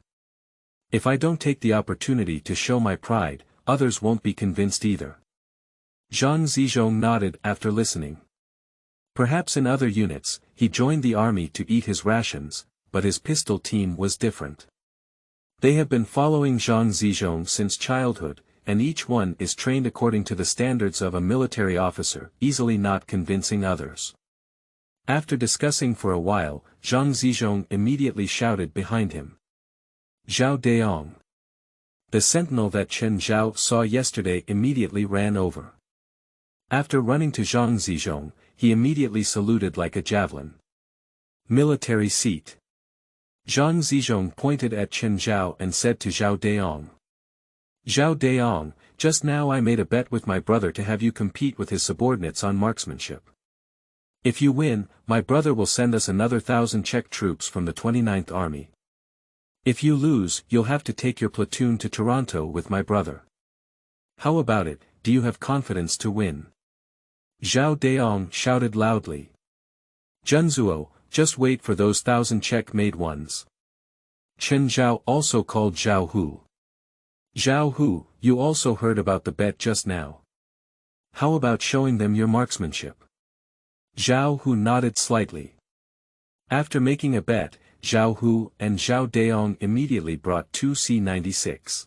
If I don't take the opportunity to show my pride, others won't be convinced either." Zhang Zizhong nodded after listening. Perhaps in other units, he joined the army to eat his rations, but his pistol team was different. They have been following Zhang Zizhong since childhood, and each one is trained according to the standards of a military officer, easily not convincing others. After discussing for a while, Zhang Zizhong immediately shouted behind him, "Zhao Deong!" The sentinel that Chen Zhao saw yesterday immediately ran over. After running to Zhang Zizhong, he immediately saluted like a javelin. "Military seat." Zhang Zizhong pointed at Chen Zhao and said to Zhao Deong, "Zhao Deong, just now I made a bet with my brother to have you compete with his subordinates on marksmanship. If you win, my brother will send us another 1,000 Czech troops from the 29th Army. If you lose, you'll have to take your platoon to Toronto with my brother. How about it, do you have confidence to win?" Zhao Deong shouted loudly. "Junzuo, just wait for those 1,000 Czech-made ones." Chen Zhao also called Zhao Hu. "Zhao Hu, you also heard about the bet just now. How about showing them your marksmanship?" Zhao Hu nodded slightly. After making a bet, Zhao Hu and Zhao Deong immediately brought 2 C-96.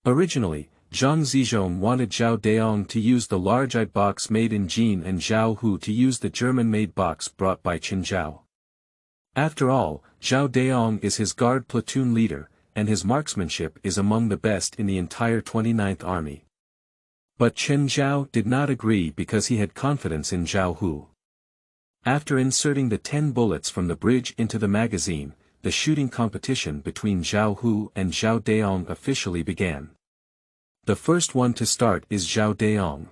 Originally, Zhang Zizhong wanted Zhao Deong to use the large-eyed box made in Jin and Zhao Hu to use the German-made box brought by Chen Zhao. After all, Zhao Deong is his guard platoon leader, and his marksmanship is among the best in the entire 29th Army. But Chen Zhao did not agree because he had confidence in Zhao Hu. After inserting the 10 bullets from the bridge into the magazine, the shooting competition between Zhao Hu and Zhao Deong officially began. The first one to start is Zhao Deong.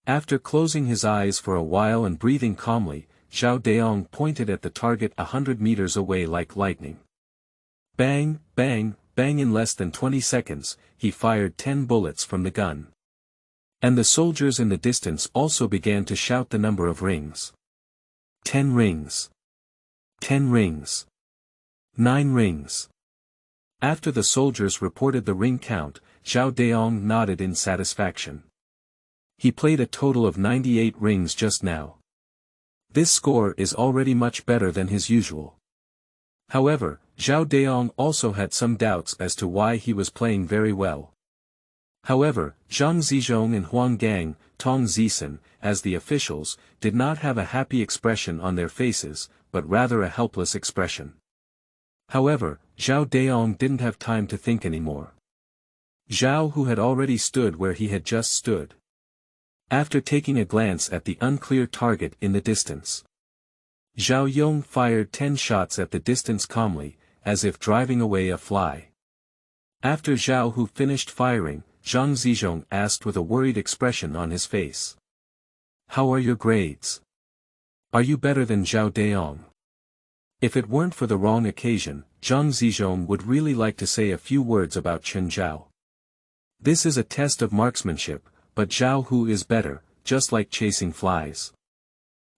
After closing his eyes for a while and breathing calmly, Zhao Deong pointed at the target 100 meters away like lightning. Bang, bang, bang. In less than 20 seconds, he fired 10 bullets from the gun. And the soldiers in the distance also began to shout the number of rings. 10 rings. 10 rings. 9 rings. After the soldiers reported the ring count, Zhao Deong nodded in satisfaction. He played a total of 98 rings just now. This score is already much better than his usual. However, Zhao Daong also had some doubts as to why he was playing very well. However, Zhang Zizhong and Huang Gang, Tong Zisen, as the officials, did not have a happy expression on their faces, but rather a helpless expression. However, Zhao Daong didn't have time to think anymore. Zhao Hu had already stood where he had just stood. After taking a glance at the unclear target in the distance, Zhao Yong fired 10 shots at the distance calmly, as if driving away a fly. After Zhao Hu finished firing, Zhang Zizhong asked with a worried expression on his face. "How are your grades? Are you better than Zhao Daong?" If it weren't for the wrong occasion, Zhang Zizhong would really like to say a few words about Chen Zhao. This is a test of marksmanship, but Zhao Hu is better, just like chasing flies.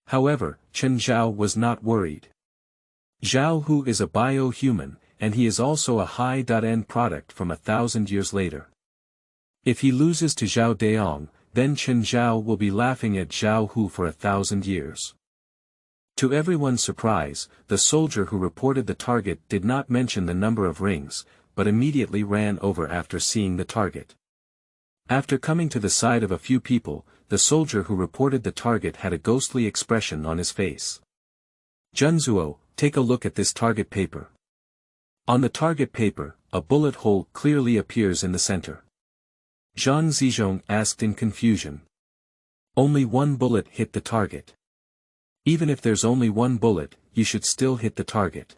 However, Chen Zhao was not worried. Zhao Hu is a bio-human, and he is also a high-end product from 1,000 years later. If he loses to Zhao Daong, then Chen Zhao will be laughing at Zhao Hu for 1,000 years. To everyone's surprise, the soldier who reported the target did not mention the number of rings, but immediately ran over after seeing the target. After coming to the side of a few people, the soldier who reported the target had a ghostly expression on his face. "Junzuo, take a look at this target paper." On the target paper, a bullet hole clearly appears in the center. Zhang Zizhong asked in confusion. "Only one bullet hit the target. Even if there's only one bullet, you should still hit the target."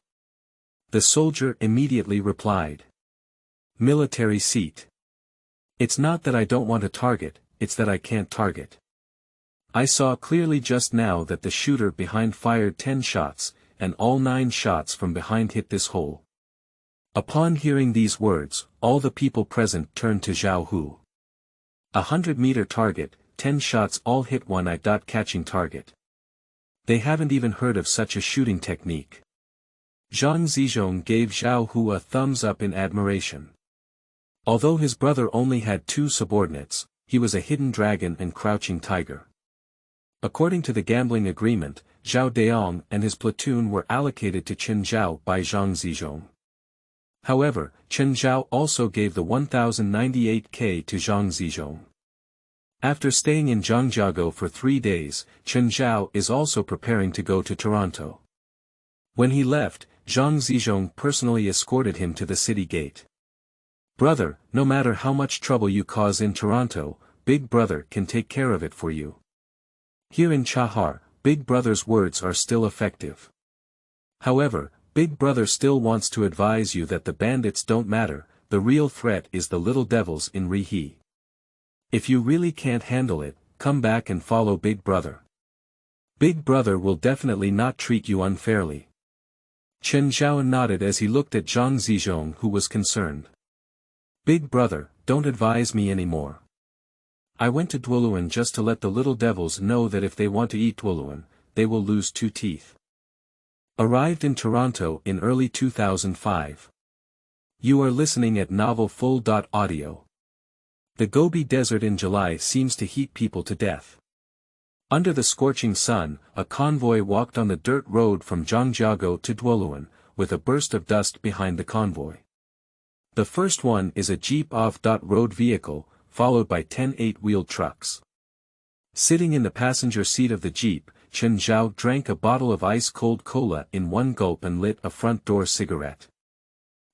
The soldier immediately replied. "Military seat. It's not that I don't want to target, it's that I can't target. I saw clearly just now that the shooter behind fired 10 shots, and all 9 shots from behind hit this hole." Upon hearing these words, all the people present turned to Zhao Hu. 100-meter target, 10 shots all hit one eye-catching target. They haven't even heard of such a shooting technique. Zhang Zizhong gave Zhao Hu a thumbs up in admiration. Although his brother only had 2 subordinates, he was a hidden dragon and crouching tiger. According to the gambling agreement, Zhao Daong and his platoon were allocated to Chen Zhao by Zhang Zizhong. However, Chen Zhao also gave the 1098K to Zhang Zizhong. After staying in Zhangjiago for 3 days, Chen Zhao is also preparing to go to Toronto. When he left, Zhang Zizhong personally escorted him to the city gate. "Brother, no matter how much trouble you cause in Toronto, Big Brother can take care of it for you. Here in Chahar, Big Brother's words are still effective. However, Big Brother still wants to advise you that the bandits don't matter, the real threat is the little devils in Rihe. If you really can't handle it, come back and follow Big Brother. Big Brother will definitely not treat you unfairly." Chen Zhao nodded as he looked at Zhang Zizhong, who was concerned. "Big Brother, don't advise me anymore. I went to Duoluan just to let the little devils know that if they want to eat Duoluan, they will lose 2 teeth. Arrived in Toronto in early 2005. You are listening at novelfull.audio. The Gobi Desert in July seems to heat people to death. Under the scorching sun, a convoy walked on the dirt road from Zhangjiago to Duoluan, with a burst of dust behind the convoy. The first one is a Jeep off-road vehicle, followed by 10 8-wheeled trucks. Sitting in the passenger seat of the Jeep, Chen Zhao drank a bottle of ice-cold cola in one gulp and lit a front door cigarette.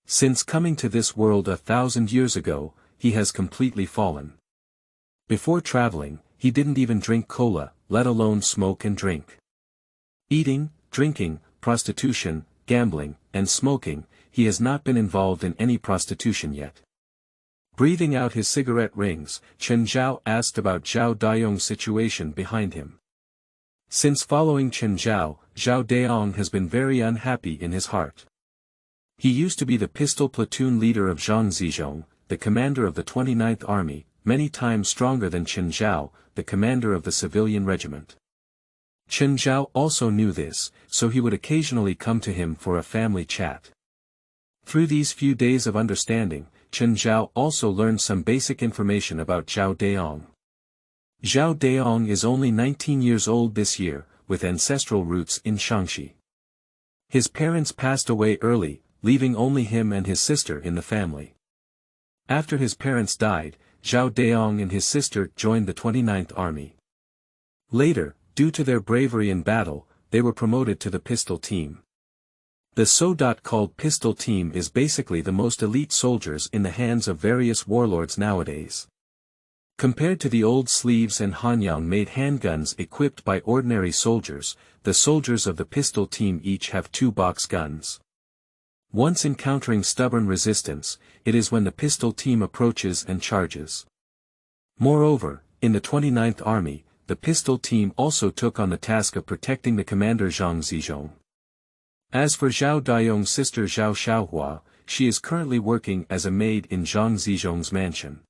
Since coming to this world 1,000 years ago, he has completely fallen. Before traveling, he didn't even drink cola, let alone smoke and drink. Eating, drinking, prostitution, gambling, and smoking, he has not been involved in any prostitution yet. Breathing out his cigarette rings, Chen Zhao asked about Zhao Daong's situation behind him. Since following Chen Zhao, Zhao Daong has been very unhappy in his heart. He used to be the pistol platoon leader of Zhang Zizhong, the commander of the 29th Army, many times stronger than Chen Zhao, the commander of the civilian regiment. Chen Zhao also knew this, so he would occasionally come to him for a family chat. Through these few days of understanding, Chen Zhao also learned some basic information about Zhao Daong. Zhao Daong is only 19 years old this year, with ancestral roots in Shaanxi. His parents passed away early, leaving only him and his sister in the family. After his parents died, Zhao Daong and his sister joined the 29th Army. Later, due to their bravery in battle, they were promoted to the pistol team. The so-called pistol team is basically the most elite soldiers in the hands of various warlords nowadays. Compared to the old sleeves and Hanyang-made handguns equipped by ordinary soldiers, the soldiers of the pistol team each have 2 box guns. Once encountering stubborn resistance, it is when the pistol team approaches and charges. Moreover, in the 29th Army, the pistol team also took on the task of protecting the commander Zhang Zizhong. As for Zhao Daiyong's sister Zhao Xiaohua, she is currently working as a maid in Zhang Zizhong's mansion.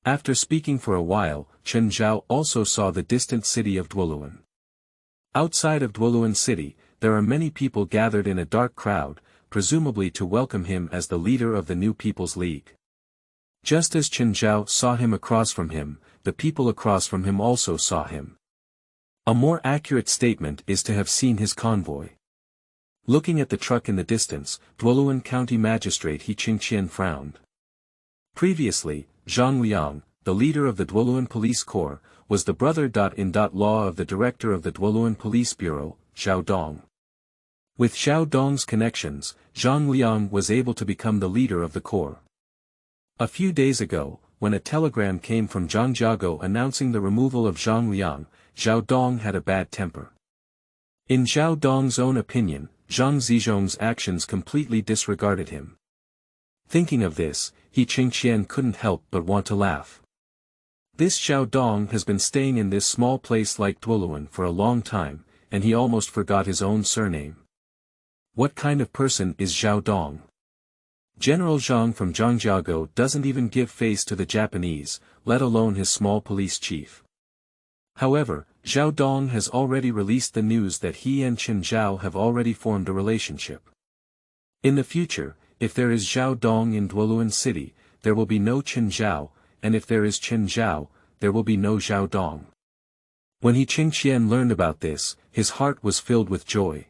After speaking for a while, Chen Zhao also saw the distant city of Duoluan. Outside of Duoluan city, there are many people gathered in a dark crowd, presumably to welcome him as the leader of the new People's League. Just as Chen Zhao saw him across from him, the people across from him also saw him. A more accurate statement is to have seen his convoy. Looking at the truck in the distance, Duoluan County Magistrate He Qingqian frowned. Previously, Zhang Liang, the leader of the Duoluan Police Corps, was the brother-in-law of the director of the Duoluan Police Bureau, Zhao Dong. With Zhao Dong's connections, Zhang Liang was able to become the leader of the corps. A few days ago, when a telegram came from Zhang Jiago announcing the removal of Zhang Liang, Zhao Dong had a bad temper. In Zhao Dong's own opinion, Zhang Zizhong's actions completely disregarded him. Thinking of this, He Qingqian couldn't help but want to laugh. This Zhao Dong has been staying in this small place like Duoluan for a long time, and he almost forgot his own surname. What kind of person is Zhao Dong? General Zhang from Zhangjiago doesn't even give face to the Japanese, let alone his small police chief. However, Zhao Dong has already released the news that he and Chen Zhao have already formed a relationship. In the future, if there is Zhao Dong in Duoluan City, there will be no Chen Zhao, and if there is Chen Zhao, there will be no Zhao Dong. When He Qingqian learned about this, his heart was filled with joy.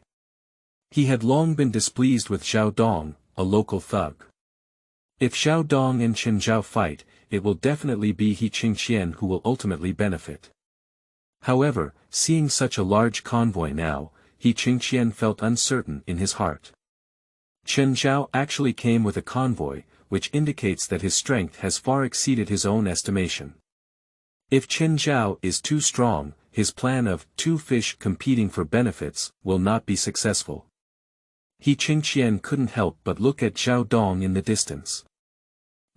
He had long been displeased with Zhao Dong, a local thug. If Zhao Dong and Chen Zhao fight, it will definitely be He Qingqian who will ultimately benefit. However, seeing such a large convoy now, He Qingqian felt uncertain in his heart. Chen Zhao actually came with a convoy, which indicates that his strength has far exceeded his own estimation. If Chen Zhao is too strong, his plan of 2 fish competing for benefits will not be successful. He Qingqian couldn't help but look at Zhao Dong in the distance.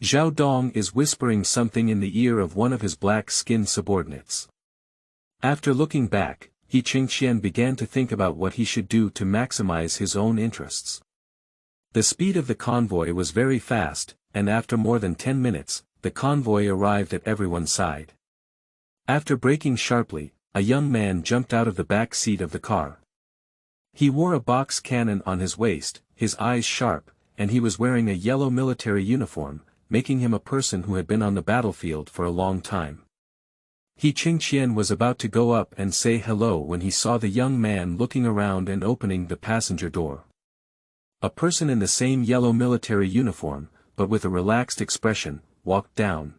Zhao Dong is whispering something in the ear of one of his black-skinned subordinates. After looking back, He Qingqian began to think about what he should do to maximize his own interests. The speed of the convoy was very fast, and after more than 10 minutes, the convoy arrived at everyone's side. After braking sharply, a young man jumped out of the back seat of the car. He wore a box cannon on his waist, his eyes sharp, and he was wearing a yellow military uniform, making him a person who had been on the battlefield for a long time. He Qingqian was about to go up and say hello when he saw the young man looking around and opening the passenger door. A person in the same yellow military uniform, but with a relaxed expression, walked down.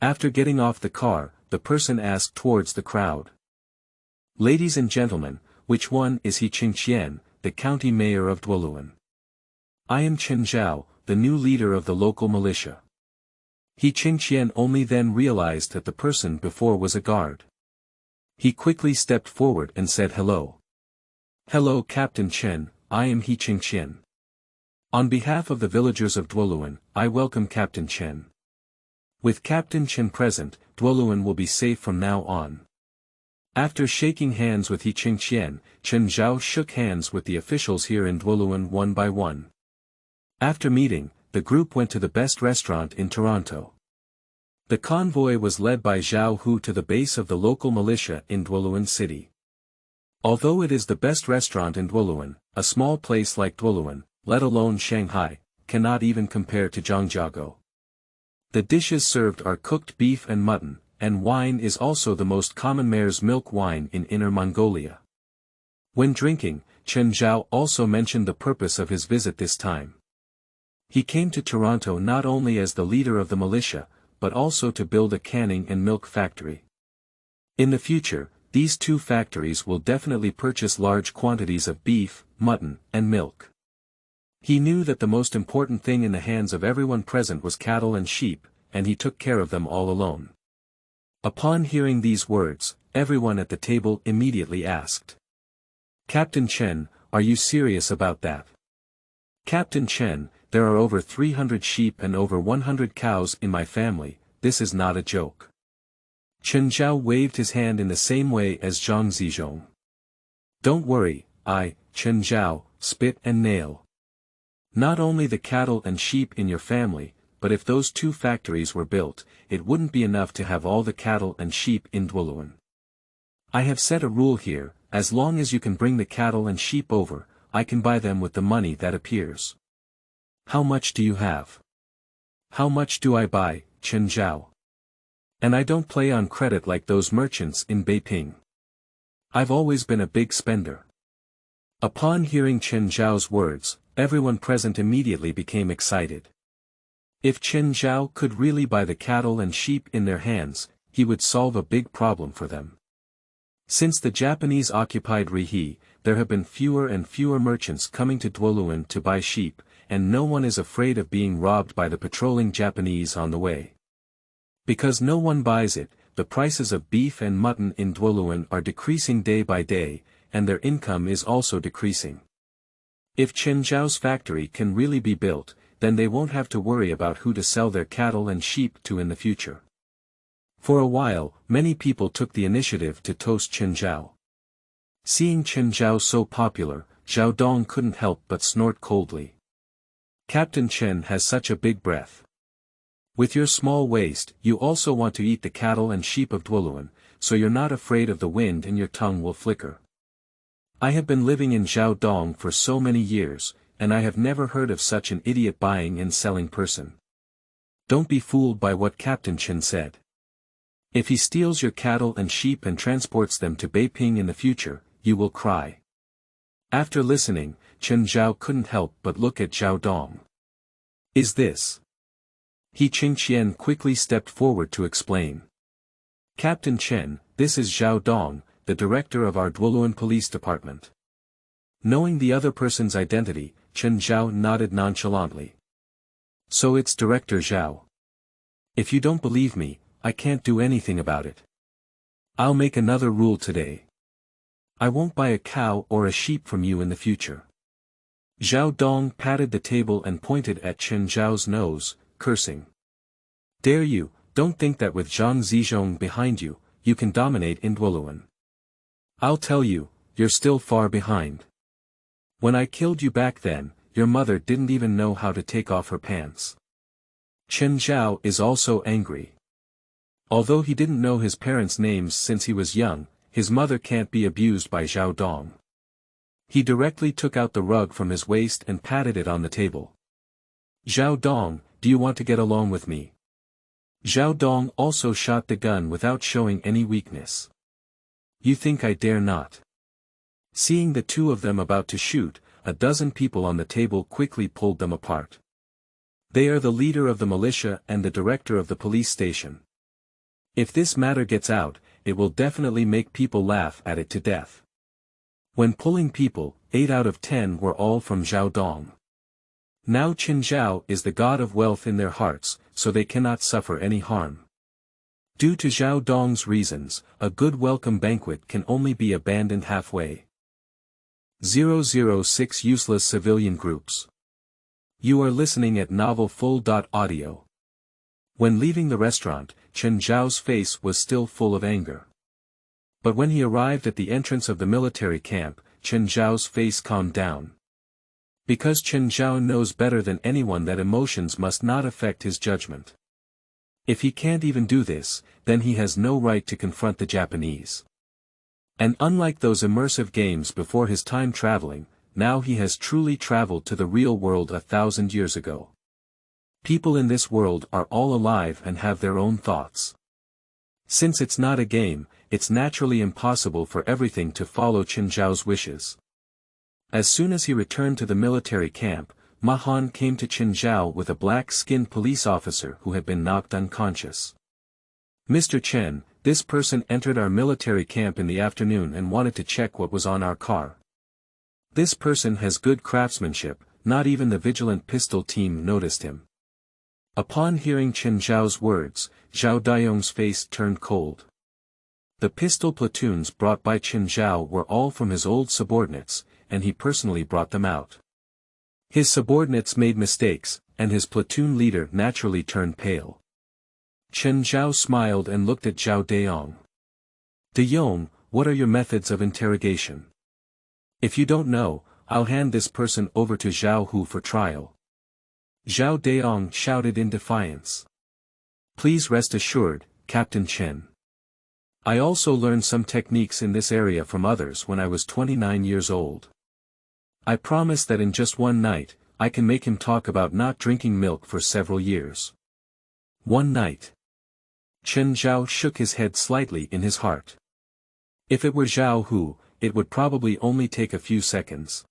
After getting off the car, the person asked towards the crowd. "Ladies and gentlemen, which one is He Qingqian, the county mayor of Duoluan? I am Chen Zhao, the new leader of the local militia." He Qingqian only then realized that the person before was a guard. He quickly stepped forward and said hello. "Hello Captain Chen, I am He Qingqian. On behalf of the villagers of Duoluan, I welcome Captain Chen. With Captain Chen present, Duoluan will be safe from now on." After shaking hands with He Qingqian, Chen Zhao shook hands with the officials here in Duoluan one by one. After meeting, the group went to the best restaurant in Toronto. The convoy was led by Zhao Hu to the base of the local militia in Duoluan City. Although it is the best restaurant in Duoluan, a small place like Duoluan, let alone Shanghai, cannot even compare to Zhangjiago. The dishes served are cooked beef and mutton, and wine is also the most common mare's milk wine in Inner Mongolia. When drinking, Chen Zhao also mentioned the purpose of his visit this time. He came to Toronto not only as the leader of the militia, but also to build a canning and milk factory. In the future, these two factories will definitely purchase large quantities of beef, mutton, and milk. He knew that the most important thing in the hands of everyone present was cattle and sheep, and he took care of them all alone. Upon hearing these words, everyone at the table immediately asked, "Captain Chen, are you serious about that?" "Captain Chen, there are over 300 sheep and over 100 cows in my family, this is not a joke." Chen Zhao waved his hand in the same way as Zhang Zizhong. "Don't worry, Chen Zhao, spit and nail. Not only the cattle and sheep in your family, but if those two factories were built, it wouldn't be enough to have all the cattle and sheep in Dwoluan. I have set a rule here, as long as you can bring the cattle and sheep over, I can buy them with the money that appears. How much do you have?" "How much do I buy, Chen Zhao? And I don't play on credit like those merchants in Beiping. I've always been a big spender." Upon hearing Chen Zhao's words, everyone present immediately became excited. If Chen Zhao could really buy the cattle and sheep in their hands, he would solve a big problem for them. Since the Japanese occupied Rihe, there have been fewer and fewer merchants coming to Dwoluan to buy sheep, and no one is afraid of being robbed by the patrolling Japanese on the way. Because no one buys it, the prices of beef and mutton in Dwoluan are decreasing day by day, and their income is also decreasing. If Chen Zhao's factory can really be built, then they won't have to worry about who to sell their cattle and sheep to in the future. For a while, many people took the initiative to toast Chen Zhao. Seeing Chen Zhao so popular, Zhao Dong couldn't help but snort coldly. "Captain Chen has such a big breath. With your small waist, you also want to eat the cattle and sheep of Dwoluan, so you're not afraid of the wind and your tongue will flicker. I have been living in Zhao Dong for so many years, and I have never heard of such an idiot buying and selling person. Don't be fooled by what Captain Chen said. If he steals your cattle and sheep and transports them to Beiping in the future, you will cry." After listening, Chen Zhao couldn't help but look at Zhao Dong. "Is this?" He Qingqian quickly stepped forward to explain. "Captain Chen, this is Zhao Dong, the director of our Dwoluan police department." Knowing the other person's identity, Chen Zhao nodded nonchalantly. "So it's Director Zhao. If you don't believe me, I can't do anything about it. I'll make another rule today. I won't buy a cow or a sheep from you in the future." Zhao Dong patted the table and pointed at Chen Zhao's nose, cursing. "Dare you, don't think that with Zhang Zizhong behind you, you can dominate in Dwoluan. I'll tell you, you're still far behind. When I killed you back then, your mother didn't even know how to take off her pants." Chen Zhao is also angry. Although he didn't know his parents' names since he was young, his mother can't be abused by Zhao Dong. He directly took out the rug from his waist and patted it on the table. "Zhao Dong, do you want to get along with me?" Zhao Dong also shot the gun without showing any weakness. "You think I dare not?" Seeing the two of them about to shoot, a dozen people on the table quickly pulled them apart. They are the leader of the militia and the director of the police station. If this matter gets out, it will definitely make people laugh at it to death. When pulling people, 8 out of 10 were all from Zhao Dong. Now Chen Zhao is the god of wealth in their hearts, so they cannot suffer any harm. Due to Zhao Dong's reasons, a good welcome banquet can only be abandoned halfway. 006 Useless Civilian Groups. You are listening at novelfull.audio. When leaving the restaurant, Chen Zhao's face was still full of anger. But when he arrived at the entrance of the military camp, Chen Zhao's face calmed down. Because Chen Zhao knows better than anyone that emotions must not affect his judgment. If he can't even do this, then he has no right to confront the Japanese. And unlike those immersive games before his time traveling, now he has truly traveled to the real world 1,000 years ago. People in this world are all alive and have their own thoughts. Since it's not a game, it's naturally impossible for everything to follow Chen Zhao's wishes. As soon as he returned to the military camp, Ma Han came to Chen Zhao with a black-skinned police officer who had been knocked unconscious. "Mr. Chen, this person entered our military camp in the afternoon and wanted to check what was on our car. This person has good craftsmanship, not even the vigilant pistol team noticed him." Upon hearing Chen Zhao's words, Zhao Dayong's face turned cold. The pistol platoons brought by Chen Zhao were all from his old subordinates, and he personally brought them out. His subordinates made mistakes, and his platoon leader naturally turned pale. Chen Zhao smiled and looked at Zhao Dayong. "De Yong, what are your methods of interrogation? If you don't know, I'll hand this person over to Zhao Hu for trial." Zhao Dayong shouted in defiance. "Please rest assured, Captain Chen. I also learned some techniques in this area from others when I was 29 years old. I promise that in just one night, I can make him talk about not drinking milk for several years." One night. Chen Zhao shook his head slightly in his heart. If it were Zhao Hu, it would probably only take a few seconds.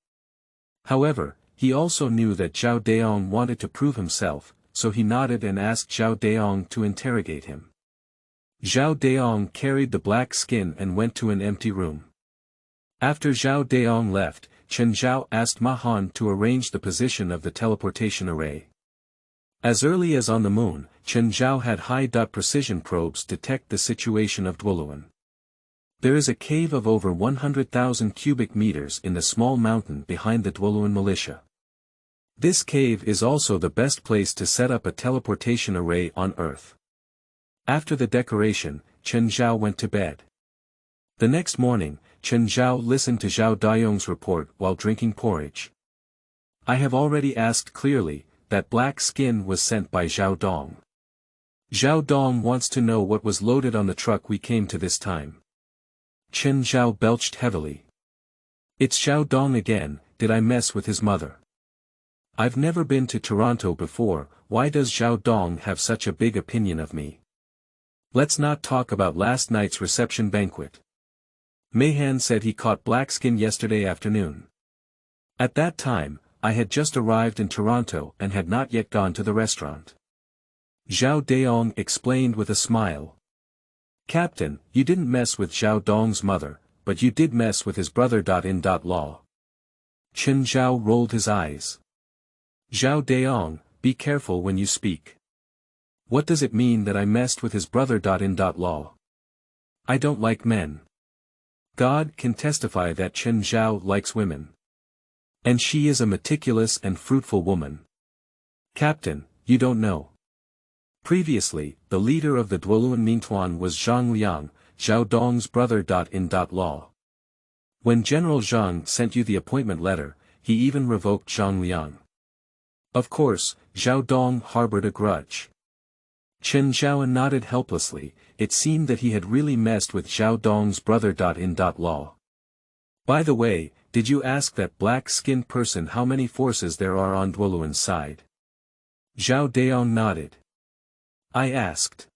However, he also knew that Zhao Dayong wanted to prove himself, so he nodded and asked Zhao Dayong to interrogate him. Zhao Dayong carried the black skin and went to an empty room. After Zhao Dayong left, Chen Zhao asked Ma Han to arrange the position of the teleportation array. As early as on the moon, Chen Zhao had high-precision probes detect the situation of Duoluan. There is a cave of over 100,000 cubic meters in the small mountain behind the Duoluan militia. This cave is also the best place to set up a teleportation array on Earth. After the decoration, Chen Zhao went to bed. The next morning, Chen Zhao listened to Zhao Dayong's report while drinking porridge. "I have already asked clearly, that black skin was sent by Zhao Dong. Zhao Dong wants to know what was loaded on the truck we came to this time." Chen Zhao belched heavily. "It's Zhao Dong again, did I mess with his mother? I've never been to Toronto before, why does Zhao Dong have such a big opinion of me? Let's not talk about last night's reception banquet. Mayhan said he caught Blackskin yesterday afternoon. At that time, I had just arrived in Toronto and had not yet gone to the restaurant." Zhao Dayong explained with a smile. "Captain, you didn't mess with Zhao Dong's mother, but you did mess with his brother. Law." Chen Zhao rolled his eyes. "Zhao Dayong, be careful when you speak. What does it mean that I messed with his brother. Law? I don't like men. God can testify that Chen Zhao likes women. And she is a meticulous and fruitful woman. Captain, you don't know. Previously, the leader of the Duoluan Mingtuan was Zhang Liang, Zhao Dong's brother. Law. When General Zhang sent you the appointment letter, he even revoked Zhang Liang. Of course, Zhao Dong harbored a grudge." Chen Zhao nodded helplessly. It seemed that he had really messed with Zhao Dong's brother. Law. "By the way, did you ask that black-skinned person how many forces there are on Duoluan's side?" Zhao Dayong nodded. "I asked.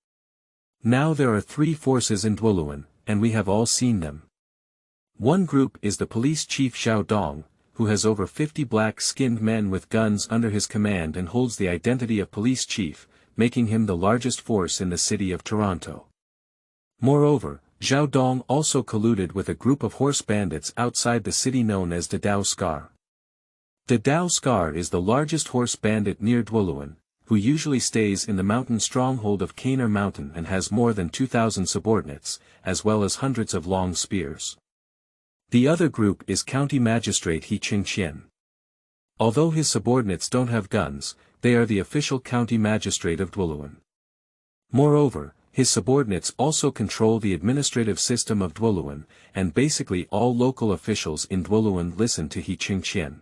Now there are 3 forces in Duoluan, and we have all seen them. One group is the police chief Zhao Dong, who has over 50 black-skinned men with guns under his command and holds the identity of police chief, making him the largest force in the city of Toronto. Moreover, Zhao Dong also colluded with a group of horse bandits outside the city known as the Dao Scar. The Dao Scar is the largest horse bandit near Duoluan, who usually stays in the mountain stronghold of Kaner Mountain and has more than 2,000 subordinates, as well as hundreds of long spears. The other group is County Magistrate He Qingqian. Although his subordinates don't have guns, they are the official county magistrate of Duoluan. Moreover, his subordinates also control the administrative system of Duoluan, and basically all local officials in Duoluan listen to He Qingqian.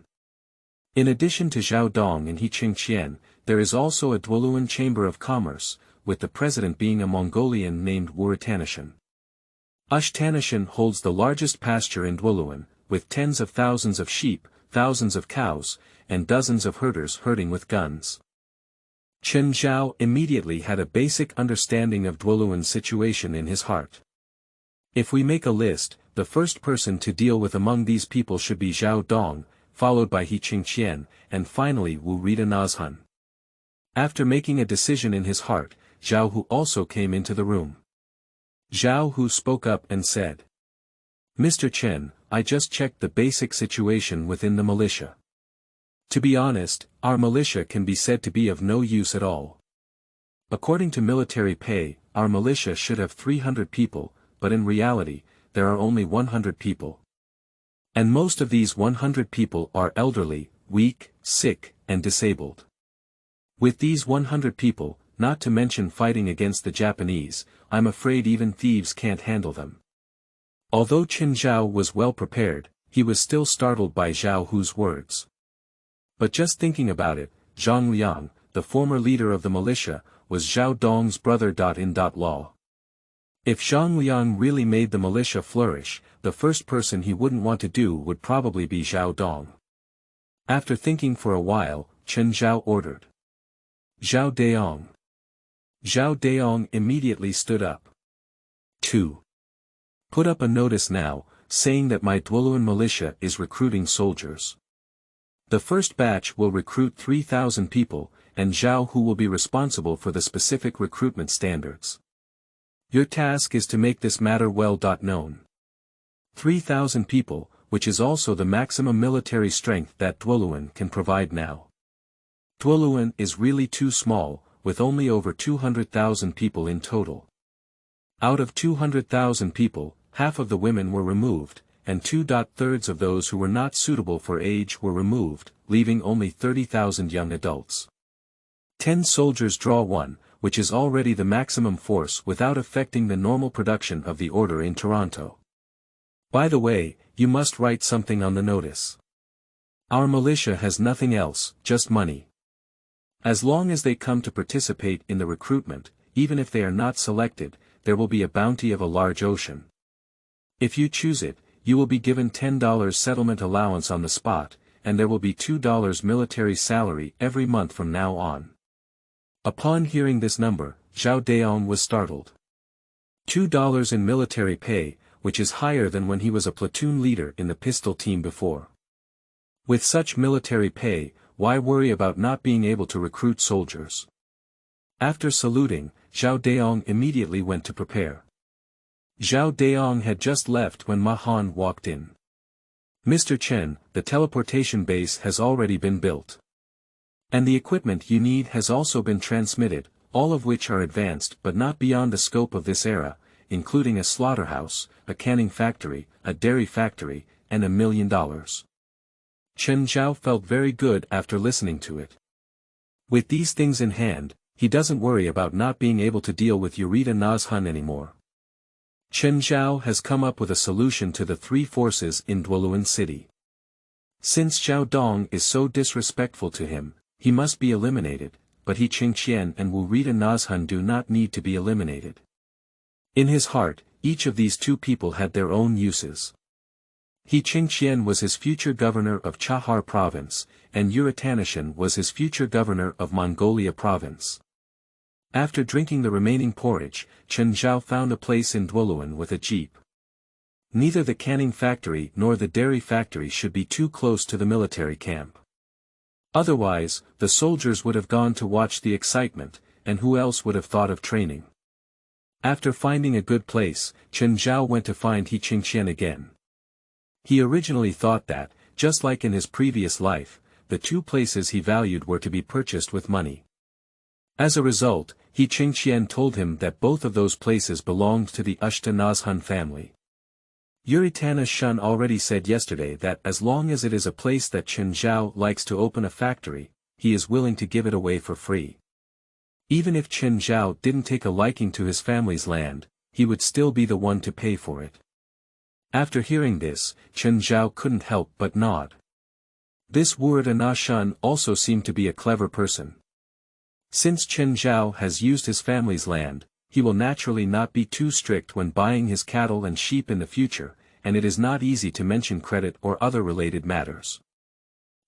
In addition to Zhao Dong and He Qingqian, there is also a Duoluan Chamber of Commerce, with the president being a Mongolian named Wuratanishan. Ushtanishan holds the largest pasture in Duoluan, with tens of thousands of sheep, thousands of cows, and dozens of herders herding with guns. Chen Zhao immediately had a basic understanding of Duoluan's situation in his heart. If we make a list, the first person to deal with among these people should be Zhao Dong, followed by He Qingqian, and finally Wu Rita Nazhun. After making a decision in his heart, Zhao Hu also came into the room. Zhao Hu spoke up and said, "Mr. Chen, I just checked the basic situation within the militia. To be honest, our militia can be said to be of no use at all. According to military pay, our militia should have 300 people, but in reality, there are only 100 people. And most of these 100 people are elderly, weak, sick, and disabled. With these 100 people, not to mention fighting against the Japanese, I'm afraid even thieves can't handle them." Although Chen Zhao was well prepared, he was still startled by Zhao Hu's words. But just thinking about it, Zhang Liang, the former leader of the militia, was Zhao Dong's brother.in.law. If Zhang Liang really made the militia flourish, the first person he wouldn't want to do would probably be Zhao Dong. After thinking for a while, Chen Zhao ordered, "Zhao Daong." Zhao Daong immediately stood up. 2. Put up a notice now, saying that my Duoluan militia is recruiting soldiers. The first batch will recruit 3,000 people, and Zhao Hu will be responsible for the specific recruitment standards. Your task is to make this matter well known. 3,000 people, which is also the maximum military strength that Duoluan can provide now. Duoluan is really too small, with only over 200,000 people in total. Out of 200,000 people, half of the women were removed, and 2/3 of those who were not suitable for age were removed, leaving only 30,000 young adults. 10 soldiers draw 1, which is already the maximum force without affecting the normal production of the order in Toronto. By the way, you must write something on the notice. Our militia has nothing else, just money. As long as they come to participate in the recruitment, even if they are not selected, there will be a bounty of a large ocean. If you choose it, you will be given $10 settlement allowance on the spot, and there will be $2 military salary every month from now on. Upon hearing this number, Zhao Daong was startled. $2 in military pay, which is higher than when he was a platoon leader in the pistol team before. With such military pay, why worry about not being able to recruit soldiers? After saluting, Zhao Daong immediately went to prepare. Zhao Daong had just left when Ma Han walked in. "Mr. Chen, the teleportation base has already been built. And the equipment you need has also been transmitted, all of which are advanced but not beyond the scope of this era, including a slaughterhouse, a canning factory, a dairy factory, and $1 million. Chen Zhao felt very good after listening to it. With these things in hand, he doesn't worry about not being able to deal with Eureka Nazhun anymore. Chen Zhao has come up with a solution to the 3 forces in Duoluan City. Since Zhao Dong is so disrespectful to him, he must be eliminated, but He Qingqian and Wu Rita Nazhun do not need to be eliminated. In his heart, each of these 2 people had their own uses. He Qingqian was his future governor of Chahar province, and Euritanishan was his future governor of Mongolia province. After drinking the remaining porridge, Chen Zhao found a place in Duoluan with a jeep. Neither the canning factory nor the dairy factory should be too close to the military camp. Otherwise, the soldiers would have gone to watch the excitement, and who else would have thought of training? After finding a good place, Chen Zhao went to find He Qingqian again. He originally thought that, just like in his previous life, the 2 places he valued were to be purchased with money. As a result, He Qingqian told him that both of those places belonged to the Ushta Nazhun family. Yuritana Shun already said yesterday that as long as it is a place that Chen Zhao likes to open a factory, he is willing to give it away for free. Even if Chen Zhao didn't take a liking to his family's land, he would still be the one to pay for it. After hearing this, Chen Zhao couldn't help but nod. This Wuridana Shun also seemed to be a clever person. Since Chen Zhao has used his family's land, he will naturally not be too strict when buying his cattle and sheep in the future, and it is not easy to mention credit or other related matters.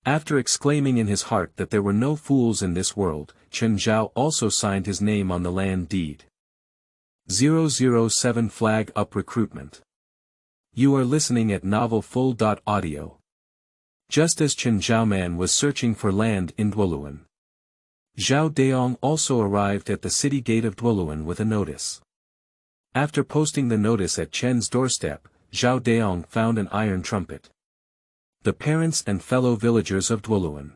After exclaiming in his heart that there were no fools in this world, Chen Zhao also signed his name on the land deed. 007 Flag Up Recruitment. You are listening at novelfull.audio. Just as Chen Zhaoman was searching for land in Duoluan, Zhao Daong also arrived at the city gate of Duoluan with a notice. After posting the notice at Chen's doorstep, Zhao Daong found an iron trumpet. The parents and fellow villagers of Duoluan.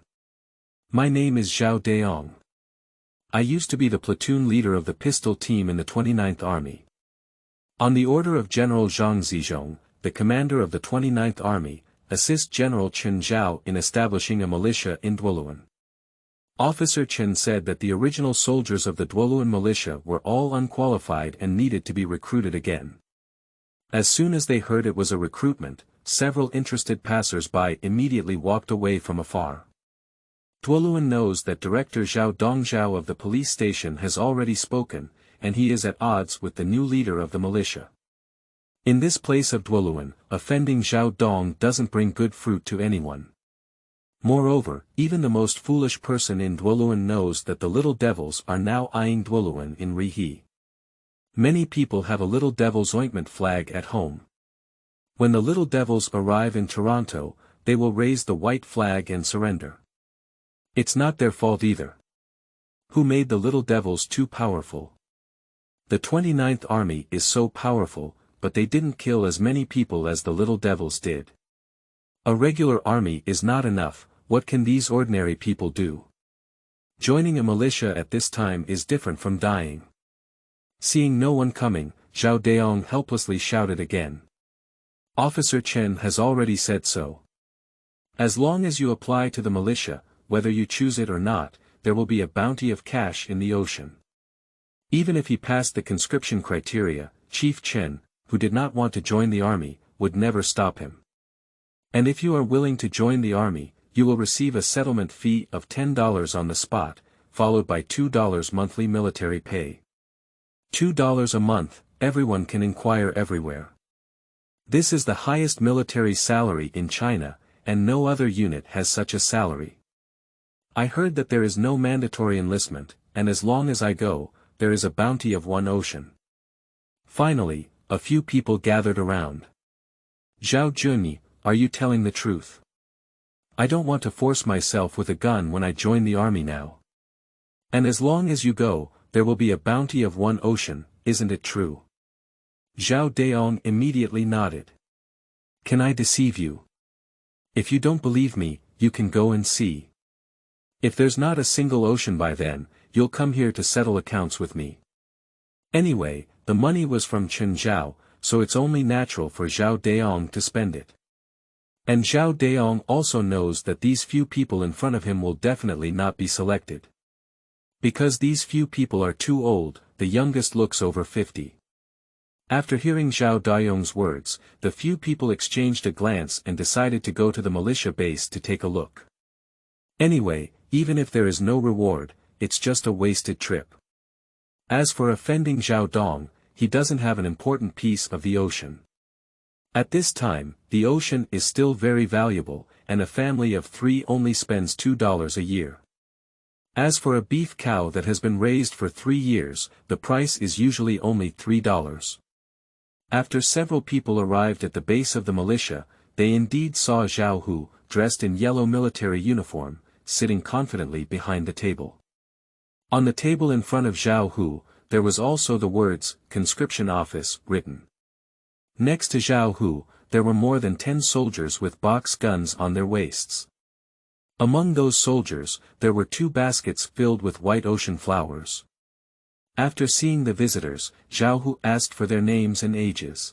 My name is Zhao Daong. I used to be the platoon leader of the pistol team in the 29th Army. On the order of General Zhang Zizhong, the commander of the 29th Army, assist General Chen Zhao in establishing a militia in Duoluan. Officer Chen said that the original soldiers of the Duoluan militia were all unqualified and needed to be recruited again. As soon as they heard it was a recruitment, several interested passers-by immediately walked away from afar. Duoluan knows that Director Zhao Dongzhao of the police station has already spoken, and he is at odds with the new leader of the militia. In this place of Duoluan, offending Zhao Dong doesn't bring good fruit to anyone. Moreover, even the most foolish person in Duoluan knows that the little devils are now eyeing Duoluan in Rihe. Many people have a little devil's ointment flag at home. When the little devils arrive in Toronto, they will raise the white flag and surrender. It's not their fault either. Who made the little devils too powerful? The 29th Army is so powerful, but they didn't kill as many people as the little devils did. A regular army is not enough. What can these ordinary people do? Joining a militia at this time is different from dying. Seeing no one coming, Zhao Daong helplessly shouted again. Officer Chen has already said so. As long as you apply to the militia, whether you choose it or not, there will be a bounty of cash in the ocean. Even if he passed the conscription criteria, Chief Chen, who did not want to join the army, would never stop him. And if you are willing to join the army, you will receive a settlement fee of $10 on the spot, followed by $2 monthly military pay. $2 a month, everyone can inquire everywhere. This is the highest military salary in China, and no other unit has such a salary. I heard that there is no mandatory enlistment, and as long as I go, there is a bounty of 1 ocean. Finally, a few people gathered around. Zhao Junyi, are you telling the truth? I don't want to force myself with a gun when I join the army now. And as long as you go, there will be a bounty of 1 ocean, isn't it true? Zhao Daong immediately nodded. Can I deceive you? If you don't believe me, you can go and see. If there's not a single ocean by then, you'll come here to settle accounts with me. Anyway, the money was from Chen Zhao, so it's only natural for Zhao Daong to spend it. And Zhao Daong also knows that these few people in front of him will definitely not be selected. Because these few people are too old, the youngest looks over 50. After hearing Zhao Daong's words, the few people exchanged a glance and decided to go to the militia base to take a look. Anyway, even if there is no reward, it's just a wasted trip. As for offending Zhao Dong, he doesn't have an important piece of the ocean. At this time, the ocean is still very valuable, and a family of 3 only spends $2 a year. As for a beef cow that has been raised for 3 years, the price is usually only $3. After several people arrived at the base of the militia, they indeed saw Zhao Hu, dressed in yellow military uniform, sitting confidently behind the table. On the table in front of Zhao Hu, there was also the words, Conscription Office, written. Next to Zhao Hu, there were more than 10 soldiers with box guns on their waists. Among those soldiers, there were 2 baskets filled with white ocean flowers. After seeing the visitors, Zhao Hu asked for their names and ages.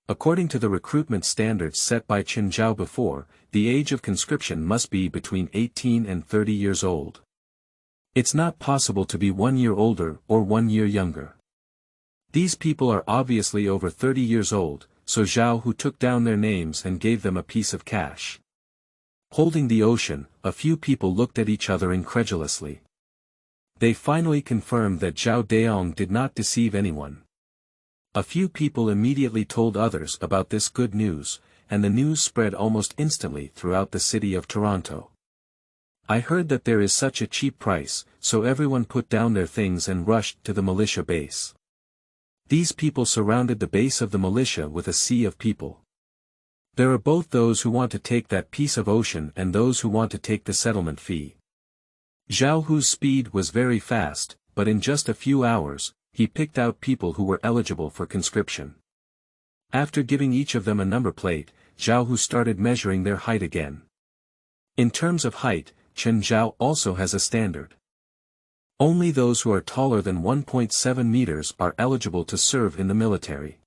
According to the recruitment standards set by Chen Zhao before, the age of conscription must be between 18 and 30 years old. It's not possible to be 1 year older or 1 year younger. These people are obviously over 30 years old, so Zhao Hu took down their names and gave them a piece of cash. Holding the ocean, a few people looked at each other incredulously. They finally confirmed that Zhao Daong did not deceive anyone. A few people immediately told others about this good news, and the news spread almost instantly throughout the city of Toronto. I heard that there is such a cheap price, so everyone put down their things and rushed to the militia base. These people surrounded the base of the militia with a sea of people. There are both those who want to take that piece of ocean and those who want to take the settlement fee. Zhao Hu's speed was very fast, but in just a few hours, he picked out people who were eligible for conscription. After giving each of them a number plate, Zhao Hu started measuring their height again. In terms of height, Chen Zhao also has a standard. Only those who are taller than 1.7 meters are eligible to serve in the military.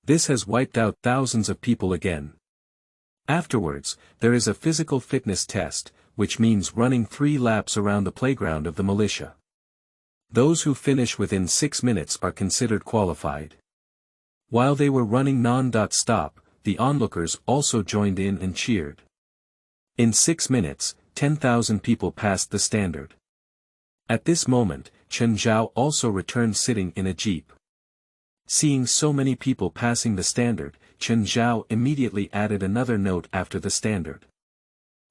This has wiped out thousands of people again. Afterwards, there is a physical fitness test, which means running 3 laps around the playground of the militia. Those who finish within 6 minutes are considered qualified. While they were running non-stop, the onlookers also joined in and cheered. In 6 minutes, 10,000 people passed the standard. At this moment, Chen Zhao also returned sitting in a jeep. Seeing so many people passing the standard, Chen Zhao immediately added another note after the standard.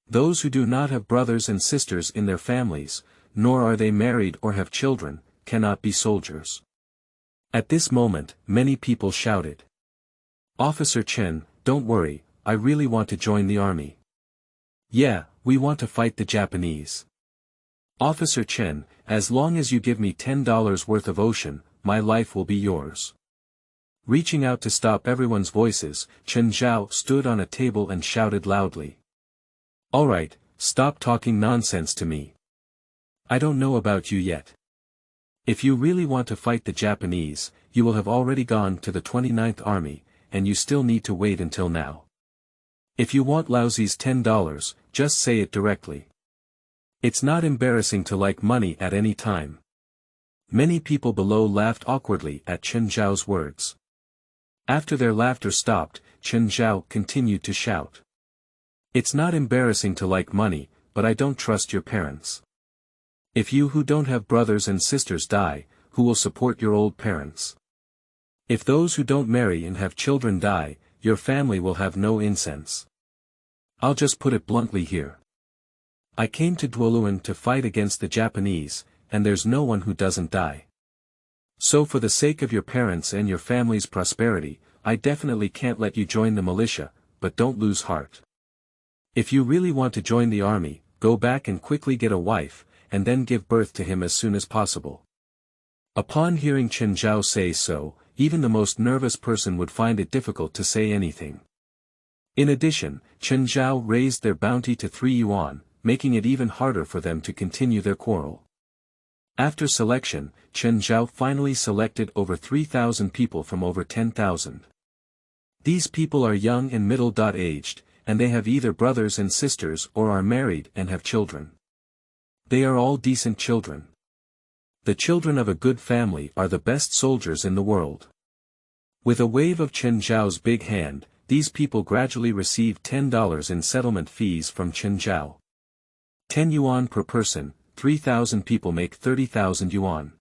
Those who do not have brothers and sisters in their families, nor are they married or have children, cannot be soldiers. At this moment, many people shouted. Officer Chen, don't worry, I really want to join the army. Yeah, we want to fight the Japanese. Officer Chen, as long as you give me $10 worth of ocean, my life will be yours. Reaching out to stop everyone's voices, Chen Zhao stood on a table and shouted loudly. Alright, stop talking nonsense to me. I don't know about you yet. If you really want to fight the Japanese, you will have already gone to the 29th Army, and you still need to wait until now. If you want Lousy's $10, just say it directly. It's not embarrassing to like money at any time. Many people below laughed awkwardly at Chen Zhao's words. After their laughter stopped, Chen Zhao continued to shout. It's not embarrassing to like money, but I don't trust your parents. If you who don't have brothers and sisters die, who will support your old parents? If those who don't marry and have children die, your family will have no incense. I'll just put it bluntly here. I came to Duoluan to fight against the Japanese, and there's no one who doesn't die. So for the sake of your parents and your family's prosperity, I definitely can't let you join the militia, but don't lose heart. If you really want to join the army, go back and quickly get a wife, and then give birth to him as soon as possible. Upon hearing Chen Zhao say so, even the most nervous person would find it difficult to say anything. In addition, Chen Zhao raised their bounty to 3 yuan, making it even harder for them to continue their quarrel. After selection, Chen Zhao finally selected over 3,000 people from over 10,000. These people are young and middle-aged, and they have either brothers and sisters or are married and have children. They are all decent children. The children of a good family are the best soldiers in the world. With a wave of Chen Zhao's big hand, these people gradually received $10 in settlement fees from Chen Zhao. 10 yuan per person, 3,000 people make 30,000 yuan.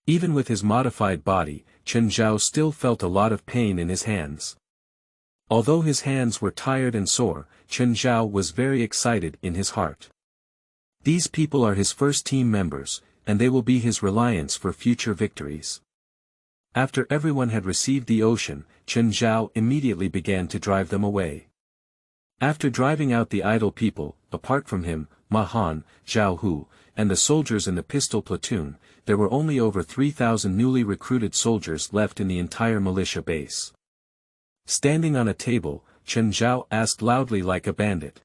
Even with his modified body, Chen Zhao still felt a lot of pain in his hands. Although his hands were tired and sore, Chen Zhao was very excited in his heart. These people are his first team members, and they will be his reliance for future victories. After everyone had received the ocean, Chen Zhao immediately began to drive them away. After driving out the idle people, apart from him, Ma Han, Zhao Hu, and the soldiers in the pistol platoon, there were only over 3,000 newly recruited soldiers left in the entire militia base. Standing on a table, Chen Zhao asked loudly like a bandit.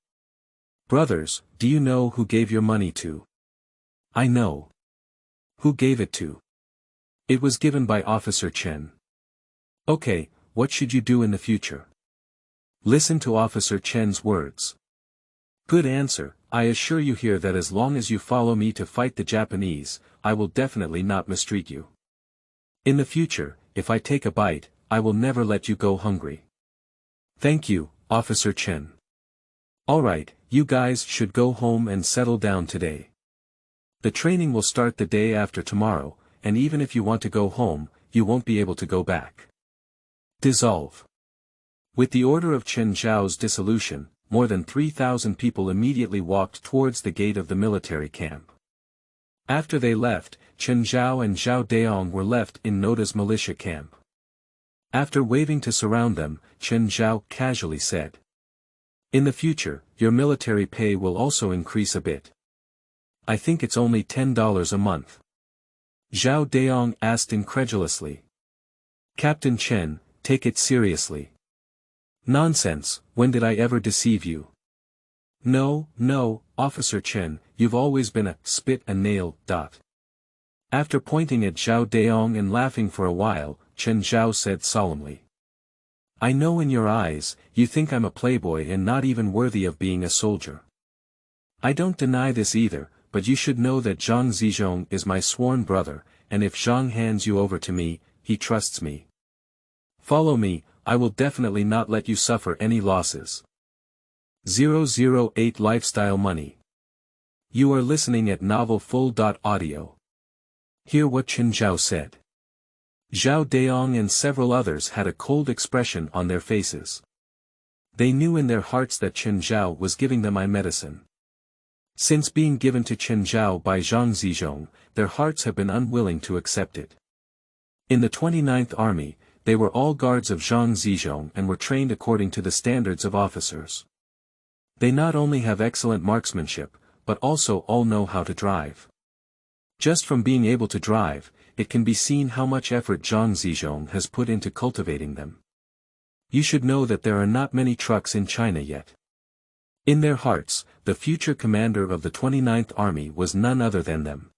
Brothers, do you know who gave your money to? I know. Who gave it to? It was given by Officer Chen. Okay, what should you do in the future? Listen to Officer Chen's words. Good answer, I assure you here that as long as you follow me to fight the Japanese, I will definitely not mistreat you. In the future, if I take a bite, I will never let you go hungry. Thank you, Officer Chen. Alright, you guys should go home and settle down today. The training will start the day after tomorrow, and even if you want to go home, you won't be able to go back. Dissolve. With the order of Chen Zhao's dissolution, more than 3,000 people immediately walked towards the gate of the military camp. After they left, Chen Zhao and Zhao Daong were left in Noda's militia camp. After waving to surround them, Chen Zhao casually said, "In the future, your military pay will also increase a bit. I think it's only $10 a month." Zhao Daong asked incredulously. "Captain Chen, take it seriously." "Nonsense, when did I ever deceive you?" No, Officer Chen, you've always been a spit and nail. After pointing at Zhao Daong and laughing for a while, Chen Zhao said solemnly, "I know in your eyes, you think I'm a playboy and not even worthy of being a soldier. I don't deny this either, but you should know that Zhang Zizhong is my sworn brother, and if Zhang hands you over to me, he trusts me. Follow me, I will definitely not let you suffer any losses." 008 Lifestyle Money. You are listening at novelfull.audio. Hear what Chen Zhao said. Zhao Daong and several others had a cold expression on their faces. They knew in their hearts that Chen Zhao was giving them eye medicine. Since being given to Chen Zhao by Zhang Zizhong, their hearts have been unwilling to accept it. In the 29th Army, they were all guards of Zhang Zizhong and were trained according to the standards of officers. They not only have excellent marksmanship, but also all know how to drive. Just from being able to drive, it can be seen how much effort Zhang Zizhong has put into cultivating them. You should know that there are not many trucks in China yet. In their hearts, the future commander of the 29th Army was none other than them.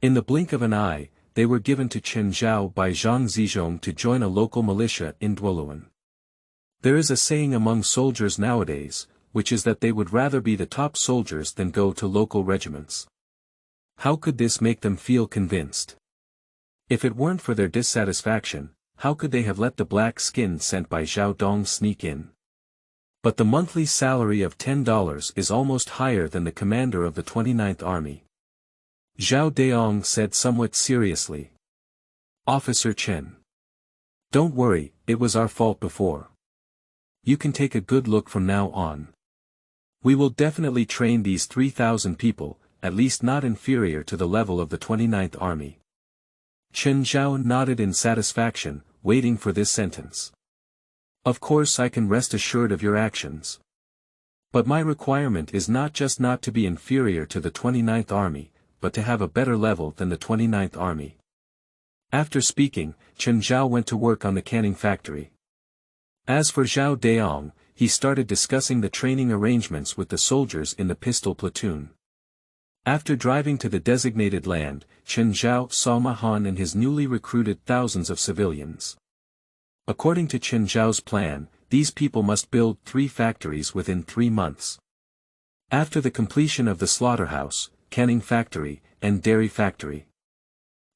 In the blink of an eye, they were given to Chen Zhao by Zhang Zizhong to join a local militia in Duoluan. There is a saying among soldiers nowadays, which is that they would rather be the top soldiers than go to local regiments. How could this make them feel convinced? If it weren't for their dissatisfaction, how could they have let the black skin sent by Zhao Dong sneak in? But the monthly salary of $10 is almost higher than the commander of the 29th Army. Zhao Daong said somewhat seriously. "Officer Chen. Don't worry, it was our fault before. You can take a good look from now on. We will definitely train these 3,000 people, at least not inferior to the level of the 29th Army." Chen Zhao nodded in satisfaction, waiting for this sentence. "Of course I can rest assured of your actions. But my requirement is not just not to be inferior to the 29th Army, but to have a better level than the 29th Army." After speaking, Chen Zhao went to work on the canning factory. As for Zhao Daong, he started discussing the training arrangements with the soldiers in the pistol platoon. After driving to the designated land, Chen Zhao saw Ma Han and his newly recruited thousands of civilians. According to Chen Zhao's plan, these people must build 3 factories within 3 months. After the completion of the slaughterhouse, canning factory, and dairy factory,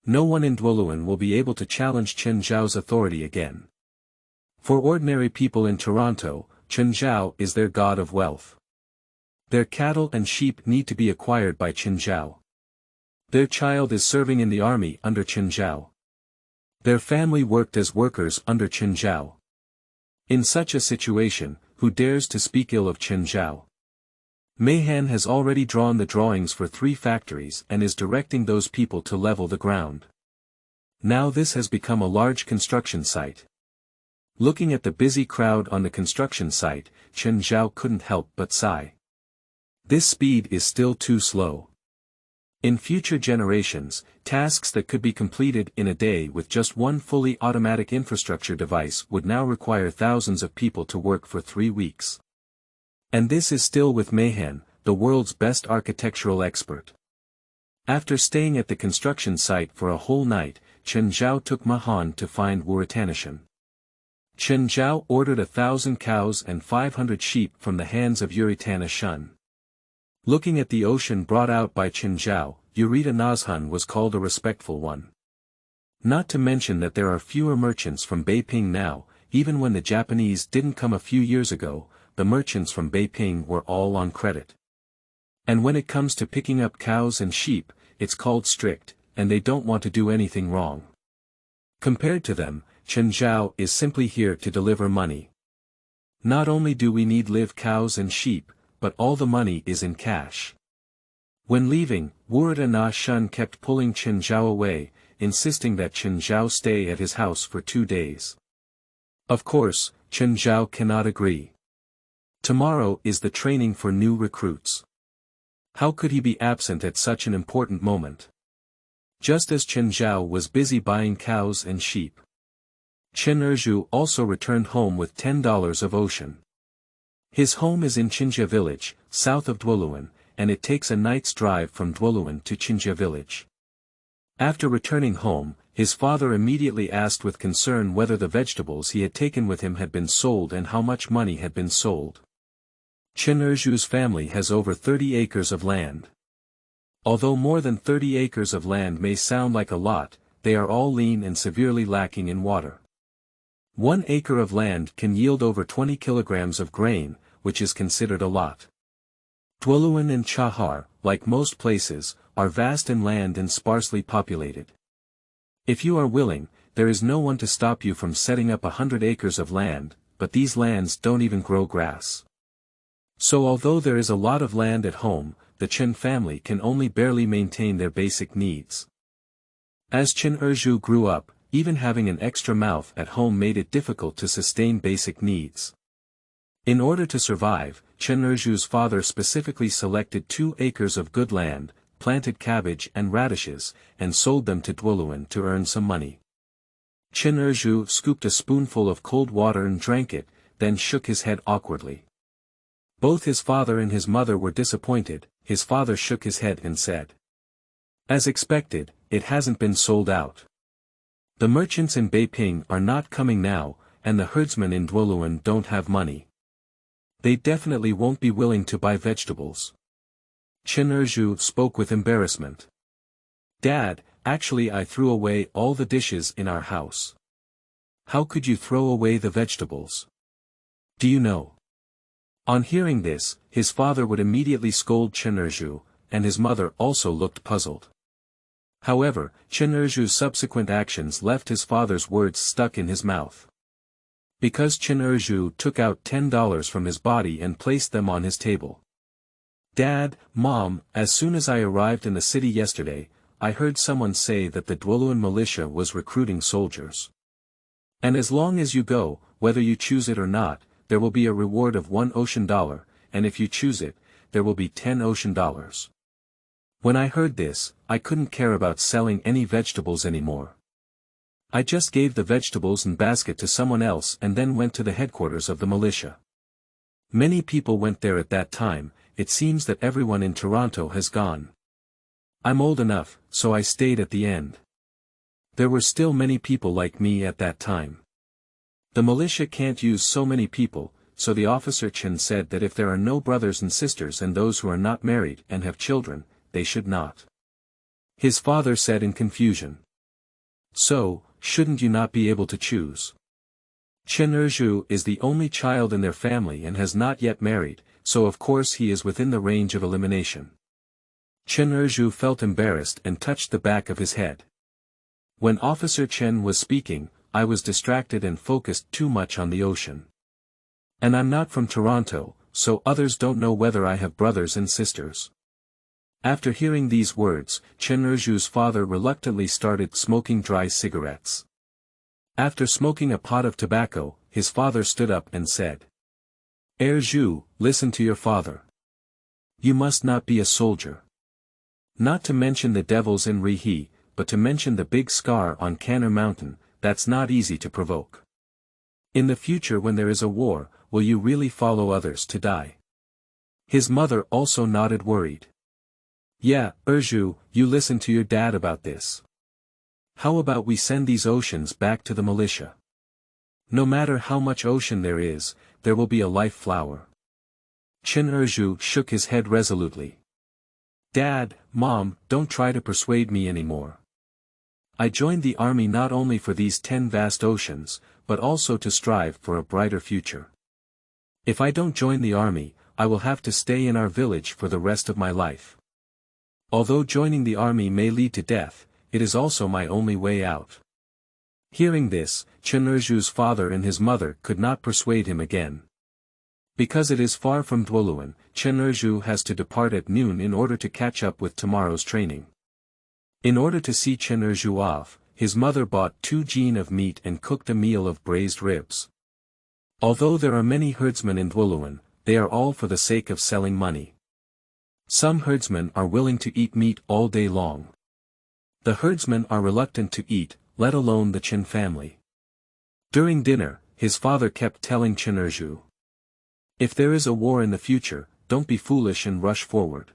no one in Duoluan will be able to challenge Chen Zhao's authority again. For ordinary people in Toronto, Chen Zhao is their god of wealth. Their cattle and sheep need to be acquired by Chen Zhao. Their child is serving in the army under Chen Zhao. Their family worked as workers under Chen Zhao. In such a situation, who dares to speak ill of Chen Zhao? Mayhan has already drawn the drawings for 3 factories and is directing those people to level the ground. Now this has become a large construction site. Looking at the busy crowd on the construction site, Chen Zhao couldn't help but sigh. This speed is still too slow. In future generations, tasks that could be completed in a day with just one fully automatic infrastructure device would now require thousands of people to work for 3 weeks. And this is still with Mayhan, the world's best architectural expert. After staying at the construction site for a whole night, Chen Zhao took Ma Han to find Wuritanishan. Chen Zhao ordered 1,000 cows and 500 sheep from the hands of Wuritanishan. Looking at the ocean brought out by Chen Zhao, Wurita was called a respectful one. Not to mention that there are fewer merchants from Beiping now, even when the Japanese didn't come a few years ago, the merchants from Beiping were all on credit. And when it comes to picking up cows and sheep, it's called strict, and they don't want to do anything wrong. Compared to them, Chen Zhao is simply here to deliver money. Not only do we need live cows and sheep, but all the money is in cash. When leaving, Warlord Na Shun kept pulling Chen Zhao away, insisting that Chen Zhao stay at his house for 2 days. Of course, Chen Zhao cannot agree. Tomorrow is the training for new recruits. How could he be absent at such an important moment? Just as Chen Zhao was busy buying cows and sheep, Chen Zhao also returned home with $10 of ocean. His home is in Qinjia village, south of Duoluan, and it takes a night's drive from Duoluan to Qinjia village. After returning home, his father immediately asked with concern whether the vegetables he had taken with him had been sold and how much money had been sold. Chen Zhao's family has over 30 acres of land. Although more than 30 acres of land may sound like a lot, they are all lean and severely lacking in water. 1 acre of land can yield over 20 kilograms of grain, which is considered a lot. Duoluan and Chahar, like most places, are vast in land and sparsely populated. If you are willing, there is no one to stop you from setting up 100 acres of land, but these lands don't even grow grass. So although there is a lot of land at home, the Chen family can only barely maintain their basic needs. As Chen Zhao grew up, even having an extra mouth at home made it difficult to sustain basic needs. In order to survive, Chen Zhao's father specifically selected 2 acres of good land, planted cabbage and radishes, and sold them to Duoluan to earn some money. Chen Zhao scooped a spoonful of cold water and drank it, then shook his head awkwardly. Both his father and his mother were disappointed. His father shook his head and said, "As expected, it hasn't been sold out. The merchants in Beiping are not coming now, and the herdsmen in Duoluan don't have money. They definitely won't be willing to buy vegetables." Chen Zhao spoke with embarrassment. "Dad, actually I threw away all the dishes in our house." "How could you throw away the vegetables? Do you know?" On hearing this, his father would immediately scold Chen Zhao, and his mother also looked puzzled. However, Chen Zhao's subsequent actions left his father's words stuck in his mouth. Because Chen Zhao took out $10 from his body and placed them on his table. "Dad, Mom, as soon as I arrived in the city yesterday, I heard someone say that the Duoluan militia was recruiting soldiers. And as long as you go, whether you choose it or not, there will be a reward of $1 ocean, and if you choose it, there will be $10 ocean. When I heard this, I couldn't care about selling any vegetables anymore. I just gave the vegetables and basket to someone else and then went to the headquarters of the militia. Many people went there at that time. It seems that everyone in Toronto has gone. I'm old enough, so I stayed at the end. There were still many people like me at that time. The militia can't use so many people, so the officer Chen said that if there are no brothers and sisters and those who are not married and have children, they should not." His father said in confusion. "So, shouldn't you not be able to choose? Chen Zhao is the only child in their family and has not yet married, so of course he is within the range of elimination." Chen Zhao felt embarrassed and touched the back of his head. When Officer Chen was speaking, I was distracted and focused too much on the ocean. And I'm not from Toronto, so others don't know whether I have brothers and sisters. After hearing these words, Chen Zhao's father reluctantly started smoking dry cigarettes. After smoking a pot of tobacco, his father stood up and said, Zhao, listen to your father. You must not be a soldier. Not to mention the devils in Rihe, but to mention the big scar on Canner Mountain, that's not easy to provoke. In the future when there is a war, will you really follow others to die? His mother also nodded worried. Yeah, Zhao, you listen to your dad about this. How about we send these oceans back to the militia? No matter how much ocean there is, there will be a life flower. Chen Zhao shook his head resolutely. Dad, Mom, don't try to persuade me anymore. I joined the army not only for these 10 vast oceans, but also to strive for a brighter future. If I don't join the army, I will have to stay in our village for the rest of my life. Although joining the army may lead to death, it is also my only way out. Hearing this, Chen Zhao's father and his mother could not persuade him again. Because it is far from Duoluan, Chen Zhao has to depart at noon in order to catch up with tomorrow's training. In order to see Chen Zhao off, his mother bought 2 jin of meat and cooked a meal of braised ribs. Although there are many herdsmen in Duoluan, they are all for the sake of selling money. Some herdsmen are willing to eat meat all day long. The herdsmen are reluctant to eat, let alone the Chen family. During dinner, his father kept telling Chen Zhao, "If there is a war in the future, don't be foolish and rush forward.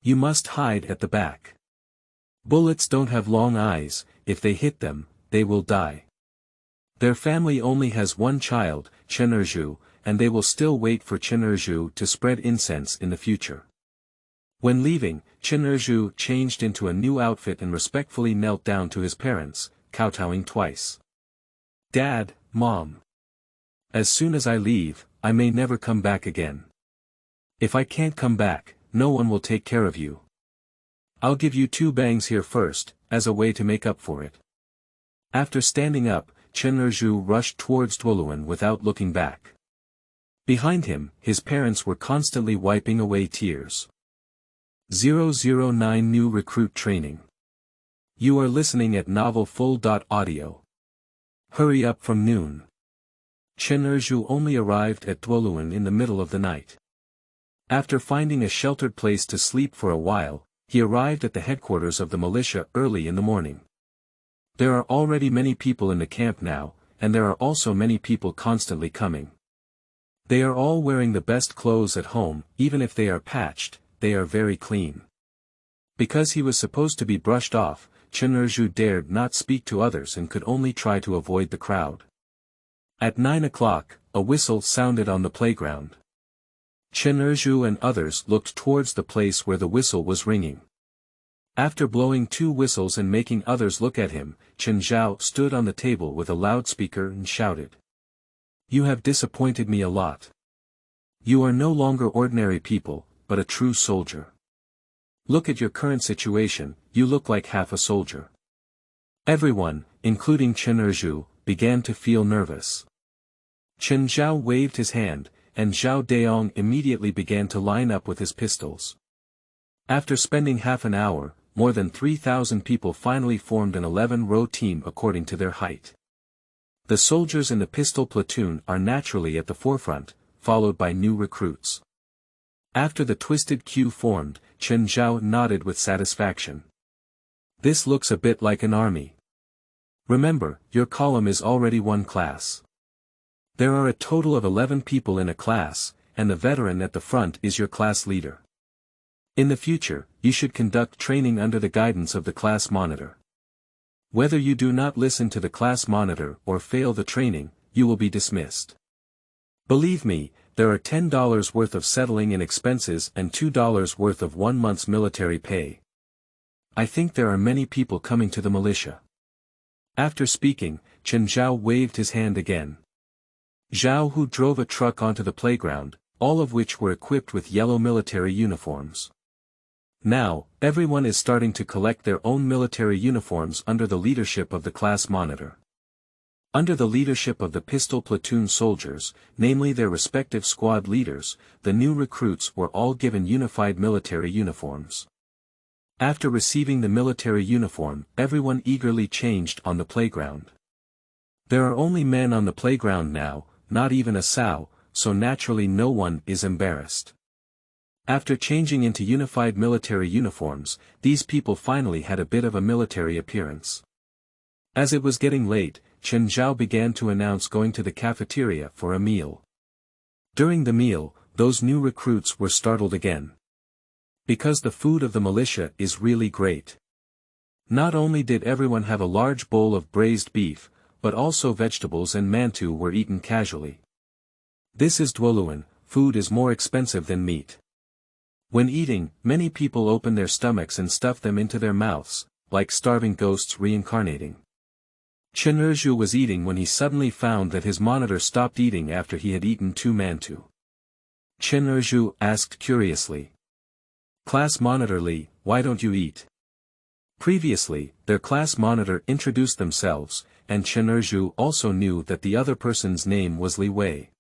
You must hide at the back. Bullets don't have long eyes, if they hit them, they will die." Their family only has one child, Chen Zhao, and they will still wait for Chen Zhao to spread incense in the future. When leaving, Chen Zhao changed into a new outfit and respectfully knelt down to his parents, kowtowing twice. "Dad, Mom. As soon as I leave, I may never come back again. If I can't come back, no one will take care of you. I'll give you 2 bangs here first, as a way to make up for it." After standing up, Chen Zhao rushed towards Duoluan without looking back. Behind him, his parents were constantly wiping away tears. 009 New Recruit Training. You are listening at novelfull.audio. Hurry up from noon. Chen Zhao only arrived at Duoluan in the middle of the night. After finding a sheltered place to sleep for a while, he arrived at the headquarters of the militia early in the morning. There are already many people in the camp now, and there are also many people constantly coming. They are all wearing the best clothes at home, even if they are patched, they are very clean. Because he was supposed to be brushed off, Chen Zhao dared not speak to others and could only try to avoid the crowd. At 9 o'clock, a whistle sounded on the playground. Chen Zhao and others looked towards the place where the whistle was ringing. After blowing 2 whistles and making others look at him, Chen Zhao stood on the table with a loudspeaker and shouted, "You have disappointed me a lot. You are no longer ordinary people, but a true soldier. Look at your current situation, you look like half a soldier." Everyone, including Chen Zhao, began to feel nervous. Chen Zhao waved his hand, and Zhao Daong immediately began to line up with his pistols. After spending half an hour, more than 3,000 people finally formed an 11-row team according to their height. The soldiers in the pistol platoon are naturally at the forefront, followed by new recruits. After the twisted queue formed, Chen Zhao nodded with satisfaction. "This looks a bit like an army. Remember, your column is already 1 class. There are a total of 11 people in a class, and the veteran at the front is your class leader. In the future, you should conduct training under the guidance of the class monitor. Whether you do not listen to the class monitor or fail the training, you will be dismissed. Believe me, there are $10 worth of settling in expenses and $2 worth of 1 month's military pay. I think there are many people coming to the militia." After speaking, Chen Zhao waved his hand again. Zhao Hu drove a truck onto the playground, all of which were equipped with yellow military uniforms. Now, everyone is starting to collect their own military uniforms under the leadership of the class monitor. Under the leadership of the pistol platoon soldiers, namely their respective squad leaders, the new recruits were all given unified military uniforms. After receiving the military uniform, everyone eagerly changed on the playground. There are only men on the playground now, not even a sow, so naturally no one is embarrassed. After changing into unified military uniforms, these people finally had a bit of a military appearance. As it was getting late, Chen Zhao began to announce going to the cafeteria for a meal. During the meal, those new recruits were startled again. Because the food of the militia is really great. Not only did everyone have a large bowl of braised beef, but also vegetables and mantou were eaten casually. This is Duoluan, food is more expensive than meat. When eating, many people open their stomachs and stuff them into their mouths, like starving ghosts reincarnating. Chen Zhao was eating when he suddenly found that his monitor stopped eating after he had eaten 2 mantou. Chen Zhao asked curiously. "Class Monitor Li, why don't you eat?" Previously, their class monitor introduced themselves, and Chen Zhao also knew that the other person's name was Li Wei.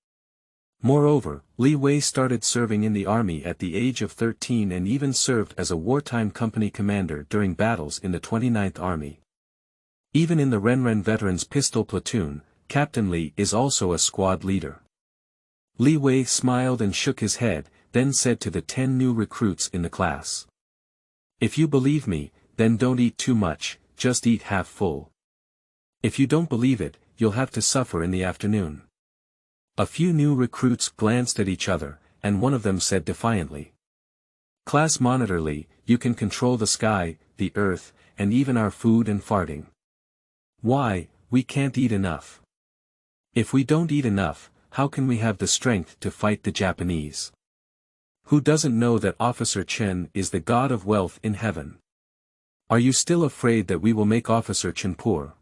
Moreover, Li Wei started serving in the army at the age of 13 and even served as a wartime company commander during battles in the 29th Army. Even in the Renren Veterans Pistol Platoon, Captain Li is also a squad leader. Li Wei smiled and shook his head, then said to the 10 new recruits in the class. If you believe me, then don't eat too much, just eat half full. If you don't believe it, you'll have to suffer in the afternoon. A few new recruits glanced at each other, and one of them said defiantly. Class Monitor Li, you can control the sky, the earth, and even our food and farting. Why, we can't eat enough. If we don't eat enough, how can we have the strength to fight the Japanese? Who doesn't know that Officer Chen is the god of wealth in heaven? Are you still afraid that we will make Officer Chen poor?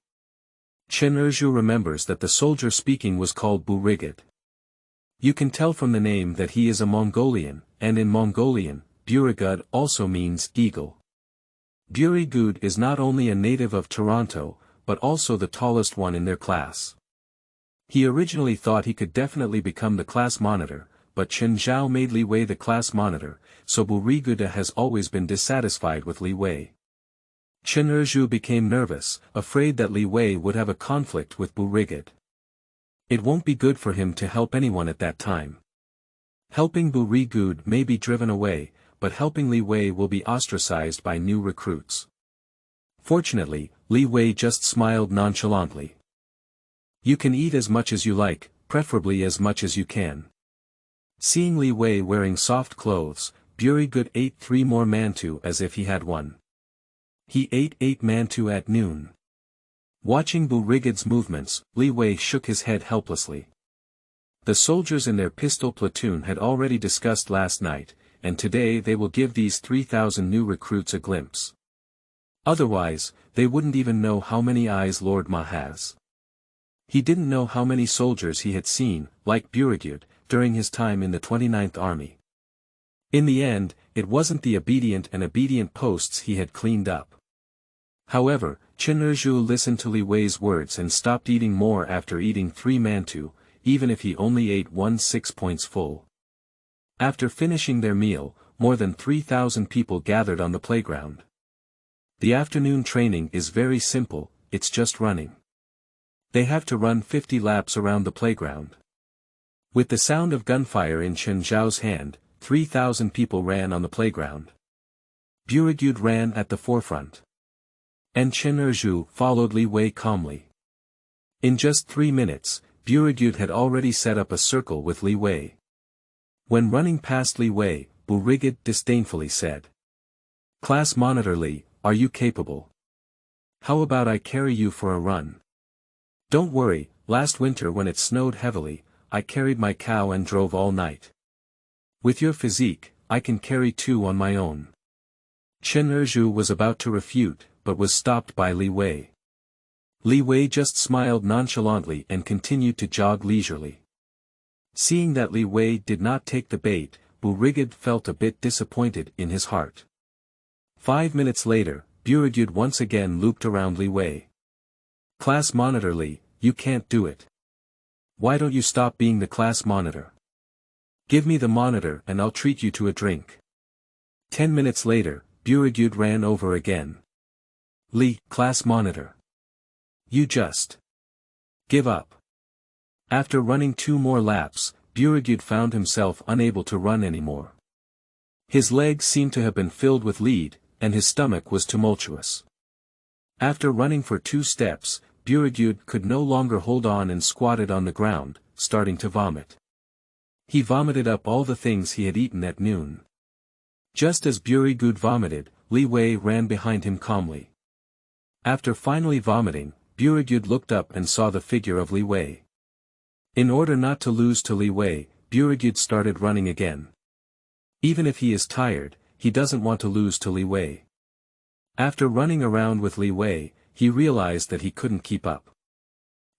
Chen Zhao remembers that the soldier speaking was called Burigid. You can tell from the name that he is a Mongolian, and in Mongolian, Burigud also means eagle. Burigud is not only a native of Toronto, but also the tallest one in their class. He originally thought he could definitely become the class monitor, but Chen Zhao made Li Wei the class monitor, so Buriguda has always been dissatisfied with Li Wei. Chen Zhao became nervous, afraid that Li Wei would have a conflict with Burigid. It won't be good for him to help anyone at that time. Helping Burigud may be driven away, but helping Li Wei will be ostracized by new recruits. Fortunately, Li Wei just smiled nonchalantly. You can eat as much as you like, preferably as much as you can. Seeing Li Wei wearing soft clothes, Burigud ate 3 more mantou as if he had one. He ate 8 mantou at noon. Watching Burigid's movements, Li Wei shook his head helplessly. The soldiers in their pistol platoon had already discussed last night, and today they will give these 3,000 new recruits a glimpse. Otherwise, they wouldn't even know how many eyes Lord Ma has. He didn't know how many soldiers he had seen, like Burigud, during his time in the 29th Army. In the end, it wasn't the obedient posts he had cleaned up. However, Chen Zhao listened to Li Wei's words and stopped eating more after eating 3 mantou, even if he only ate 6 points full. After finishing their meal, more than 3,000 people gathered on the playground. The afternoon training is very simple, it's just running. They have to run 50 laps around the playground. With the sound of gunfire in Chen Zhao's hand, 3,000 people ran on the playground. Burigud ran at the forefront. And Chen Zhao followed Li Wei calmly. In just 3 minutes, Burigud had already set up a circle with Li Wei. When running past Li Wei, Burigud disdainfully said. Class Monitor Li, are you capable? How about I carry you for a run? Don't worry, last winter when it snowed heavily, I carried my cow and drove all night. With your physique, I can carry 2 on my own. Chen Zhao was about to refute, but was stopped by Li Wei. Li Wei just smiled nonchalantly and continued to jog leisurely. Seeing that Li Wei did not take the bait, Burigud felt a bit disappointed in his heart. 5 minutes later, Burigud once again looped around Li Wei. Class Monitor Li, you can't do it. Why don't you stop being the class monitor? Give me the monitor and I'll treat you to a drink. 10 minutes later, Burigud ran over again. Li, class monitor. You just give up. After running 2 more laps, Burigud found himself unable to run anymore. His legs seemed to have been filled with lead, and his stomach was tumultuous. After running for 2 steps, Burigud could no longer hold on and squatted on the ground, starting to vomit. He vomited up all the things he had eaten at noon. Just as Burigud vomited, Li Wei ran behind him calmly. After finally vomiting, Burigud looked up and saw the figure of Li Wei. In order not to lose to Li Wei, Burigud started running again. Even if he is tired, he doesn't want to lose to Li Wei. After running around with Li Wei, he realized that he couldn't keep up.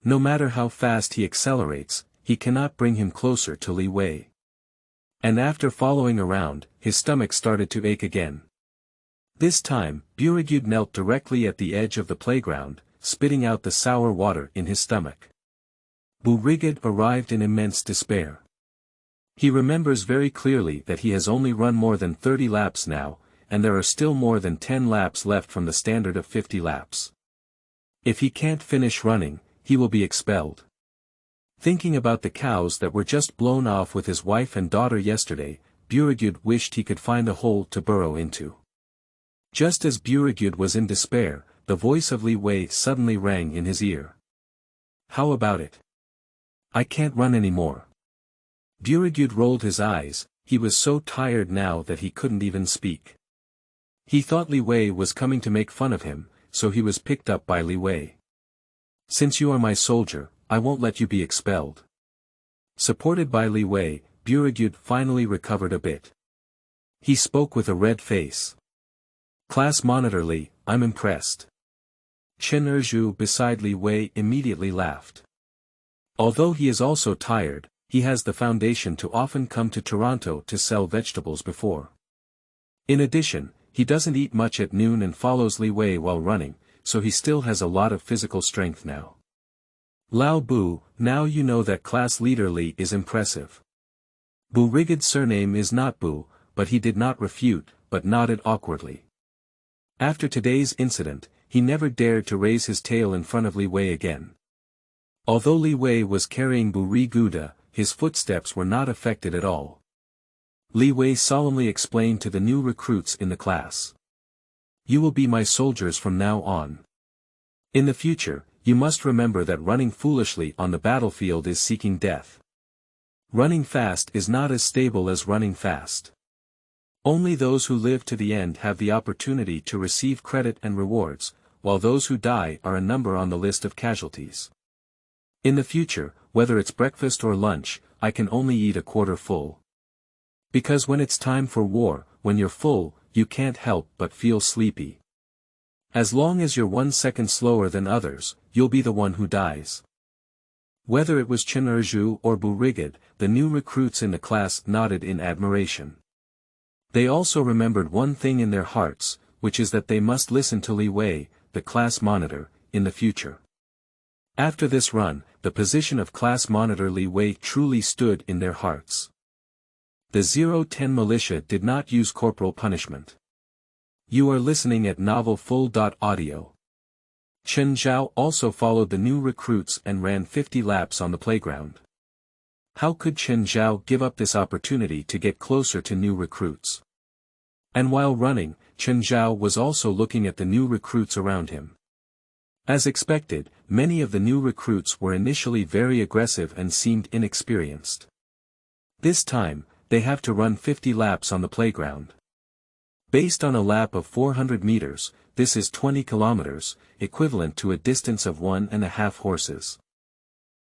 No matter how fast he accelerates, he cannot bring him closer to Li Wei. And after following around, his stomach started to ache again. This time, Burigud knelt directly at the edge of the playground, spitting out the sour water in his stomach. Burigud arrived in immense despair. He remembers very clearly that he has only run more than 30 laps now, and there are still more than 10 laps left from the standard of 50 laps. If he can't finish running, he will be expelled. Thinking about the cows that were just blown off with his wife and daughter yesterday, Buragyud wished he could find a hole to burrow into. Just as Buragyud was in despair, the voice of Li Wei suddenly rang in his ear. "How about it? I can't run anymore." Buragyud rolled his eyes, he was so tired now that he couldn't even speak. He thought Li Wei was coming to make fun of him, so he was picked up by Li Wei. "Since you are my soldier, I won't let you be expelled." Supported by Li Wei, Buragyud finally recovered a bit. He spoke with a red face. "Class Monitor Li, I'm impressed." Chen Zhao beside Li Wei immediately laughed. Although he is also tired, he has the foundation to often come to Toronto to sell vegetables before. In addition, he doesn't eat much at noon and follows Li Wei while running, so he still has a lot of physical strength now. "Lao Bu, now you know that class leader Li is impressive." Burigid's surname is not Bu, but he did not refute, but nodded awkwardly. After today's incident, he never dared to raise his tail in front of Li Wei again. Although Li Wei was carrying Buriguda, his footsteps were not affected at all. Li Wei solemnly explained to the new recruits in the class. "You will be my soldiers from now on. In the future, you must remember that running foolishly on the battlefield is seeking death. Running fast is not as stable as running fast. Only those who live to the end have the opportunity to receive credit and rewards, while those who die are a number on the list of casualties. In the future, whether it's breakfast or lunch, I can only eat a quarter full. Because when it's time for war, when you're full, you can't help but feel sleepy. As long as you're 1 second slower than others, you'll be the one who dies." Whether it was Chen Zhao or Burigid, the new recruits in the class nodded in admiration. They also remembered one thing in their hearts, which is that they must listen to Li Wei, the class monitor, in the future. After this run, the position of class monitor Li Wei truly stood in their hearts. The 010 militia did not use corporal punishment. You are listening at Novel Full.audio. Chen Zhao also followed the new recruits and ran 50 laps on the playground. How could Chen Zhao give up this opportunity to get closer to new recruits? And while running, Chen Zhao was also looking at the new recruits around him. As expected, many of the new recruits were initially very aggressive and seemed inexperienced. This time, they have to run 50 laps on the playground. Based on a lap of 400 meters, this is 20 kilometers, equivalent to a distance of 1.5 horses.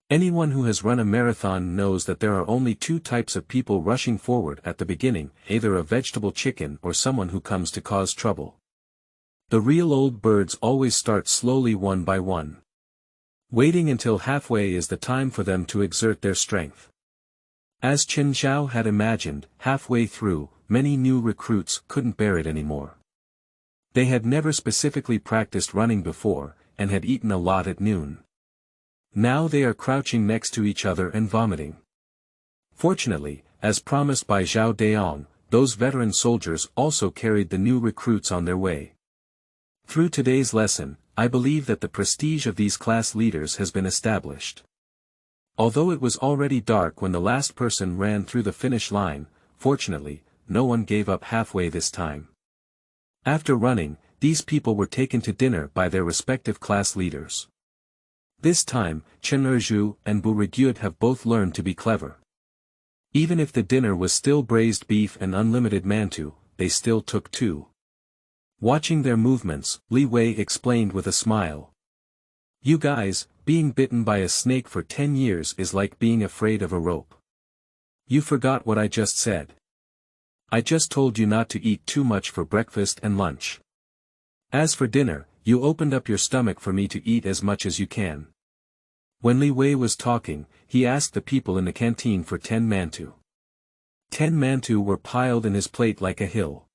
Anyone who has run a marathon knows that there are only two types of people rushing forward at the beginning, either a vegetable chicken or someone who comes to cause trouble. The real old birds always start slowly one by one. Waiting until halfway is the time for them to exert their strength. As Chen Zhao had imagined, halfway through, many new recruits couldn't bear it anymore. They had never specifically practiced running before, and had eaten a lot at noon. Now they are crouching next to each other and vomiting. Fortunately, as promised by Zhao Deong, those veteran soldiers also carried the new recruits on their way. Through today's lesson, I believe that the prestige of these class leaders has been established. Although it was already dark when the last person ran through the finish line, fortunately, no one gave up halfway this time. After running, these people were taken to dinner by their respective class leaders. This time, Chen Zhao and Burigude have both learned to be clever. Even if the dinner was still braised beef and unlimited mantou, they still took two. Watching their movements, Li Wei explained with a smile. "You guys, being bitten by a snake for 10 years is like being afraid of a rope. You forgot what I just said. I just told you not to eat too much for breakfast and lunch. As for dinner, you opened up your stomach for me to eat as much as you can." When Li Wei was talking, he asked the people in the canteen for 10 mantou. 10 mantou were piled in his plate like a hill.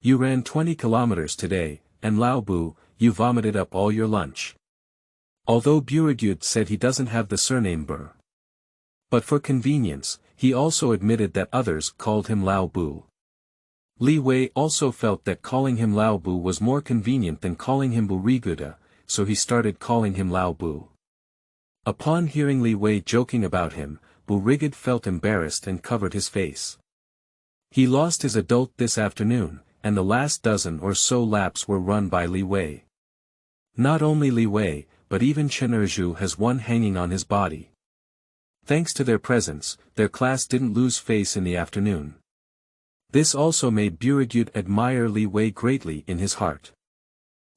"You ran 20 kilometers today, and Lao Bu, you vomited up all your lunch." Although Burigude said he doesn't have the surname Bur. But for convenience, he also admitted that others called him Lao Bu. Li Wei also felt that calling him Lao Bu was more convenient than calling him Buriguda, so he started calling him Lao Bu. Upon hearing Li Wei joking about him, Burigid felt embarrassed and covered his face. He lost his adult this afternoon, and the last dozen or so laps were run by Li Wei. Not only Li Wei, but even Chen Zhao has one hanging on his body. Thanks to their presence, their class didn't lose face in the afternoon. This also made Burigud admire Li Wei greatly in his heart.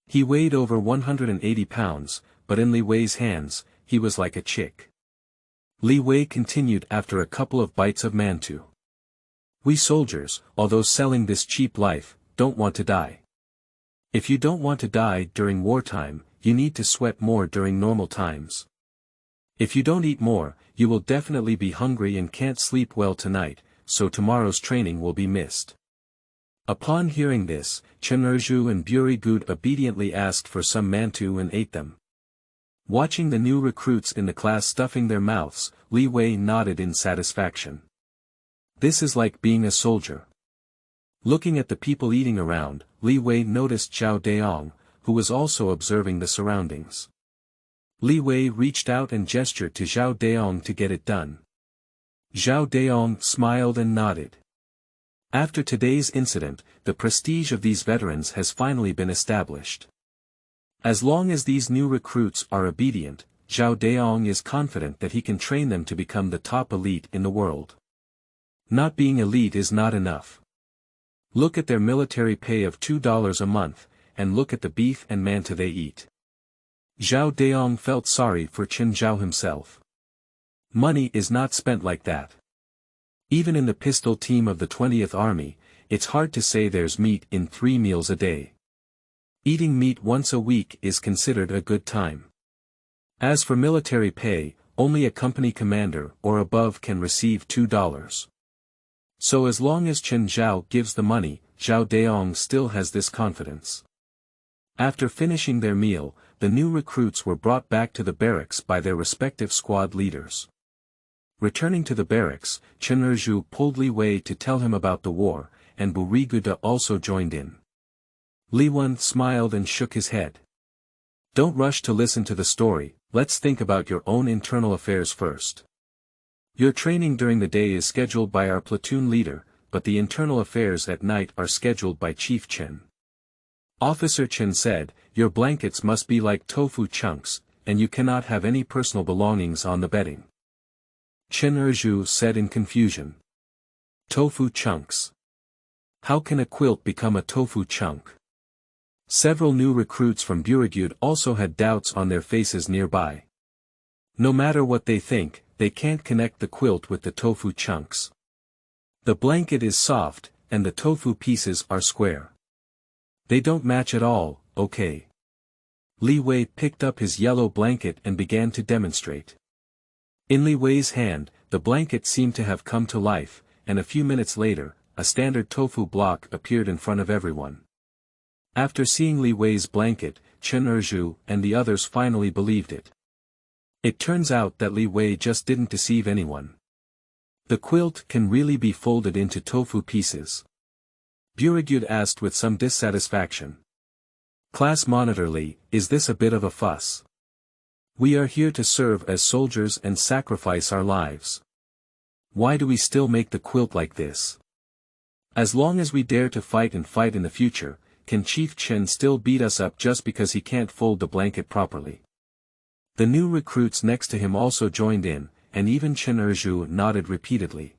He weighed over 180 pounds, but in Li Wei's hands, he was like a chick. Li Wei continued after a couple of bites of mantu. We soldiers, although selling this cheap life, don't want to die. If you don't want to die during wartime, you need to sweat more during normal times. If you don't eat more, you will definitely be hungry and can't sleep well tonight, so tomorrow's training will be missed. Upon hearing this, Chen Zhao and Burigud obediently asked for some mantu and ate them. Watching the new recruits in the class stuffing their mouths, Li Wei nodded in satisfaction. This is like being a soldier. Looking at the people eating around, Li Wei noticed Zhao Deong, who was also observing the surroundings. Li Wei reached out and gestured to Zhao Deong to get it done. Zhao Deong smiled and nodded. After today's incident, the prestige of these veterans has finally been established. As long as these new recruits are obedient, Zhao Deong is confident that he can train them to become the top elite in the world. Not being elite is not enough. Look at their military pay of $2 a month, and look at the beef and manta they eat. Zhao Deong felt sorry for Chen Zhao himself. Money is not spent like that. Even in the pistol team of the 20th Army, it's hard to say there's meat in 3 meals a day. Eating meat once a week is considered a good time. As for military pay, only a company commander or above can receive $2. So as long as Chen Zhao gives the money, Zhao Deong still has this confidence. After finishing their meal, the new recruits were brought back to the barracks by their respective squad leaders. Returning to the barracks, Chen Zhao pulled Li Wei to tell him about the war, and Buriguda also joined in. Li Wen smiled and shook his head. Don't rush to listen to the story, let's think about your own internal affairs first. Your training during the day is scheduled by our platoon leader, but the internal affairs at night are scheduled by Chief Chen. Officer Chen said, your blankets must be like tofu chunks, and you cannot have any personal belongings on the bedding. Chen Zhao said in confusion. Tofu chunks. How can a quilt become a tofu chunk? Several new recruits from Burigud also had doubts on their faces nearby. No matter what they think, they can't connect the quilt with the tofu chunks. The blanket is soft, and the tofu pieces are square. They don't match at all, okay. Li Wei picked up his yellow blanket and began to demonstrate. In Li Wei's hand, the blanket seemed to have come to life, and a few minutes later, a standard tofu block appeared in front of everyone. After seeing Li Wei's blanket, Chen Zhao and the others finally believed it. It turns out that Li Wei just didn't deceive anyone. The quilt can really be folded into tofu pieces. Burigud asked with some dissatisfaction. Class Monitor Li, is this a bit of a fuss? We are here to serve as soldiers and sacrifice our lives. Why do we still make the quilt like this? As long as we dare to fight in the future, can Chief Chen still beat us up just because he can't fold the blanket properly? The new recruits next to him also joined in, and even Chen Zhao nodded repeatedly.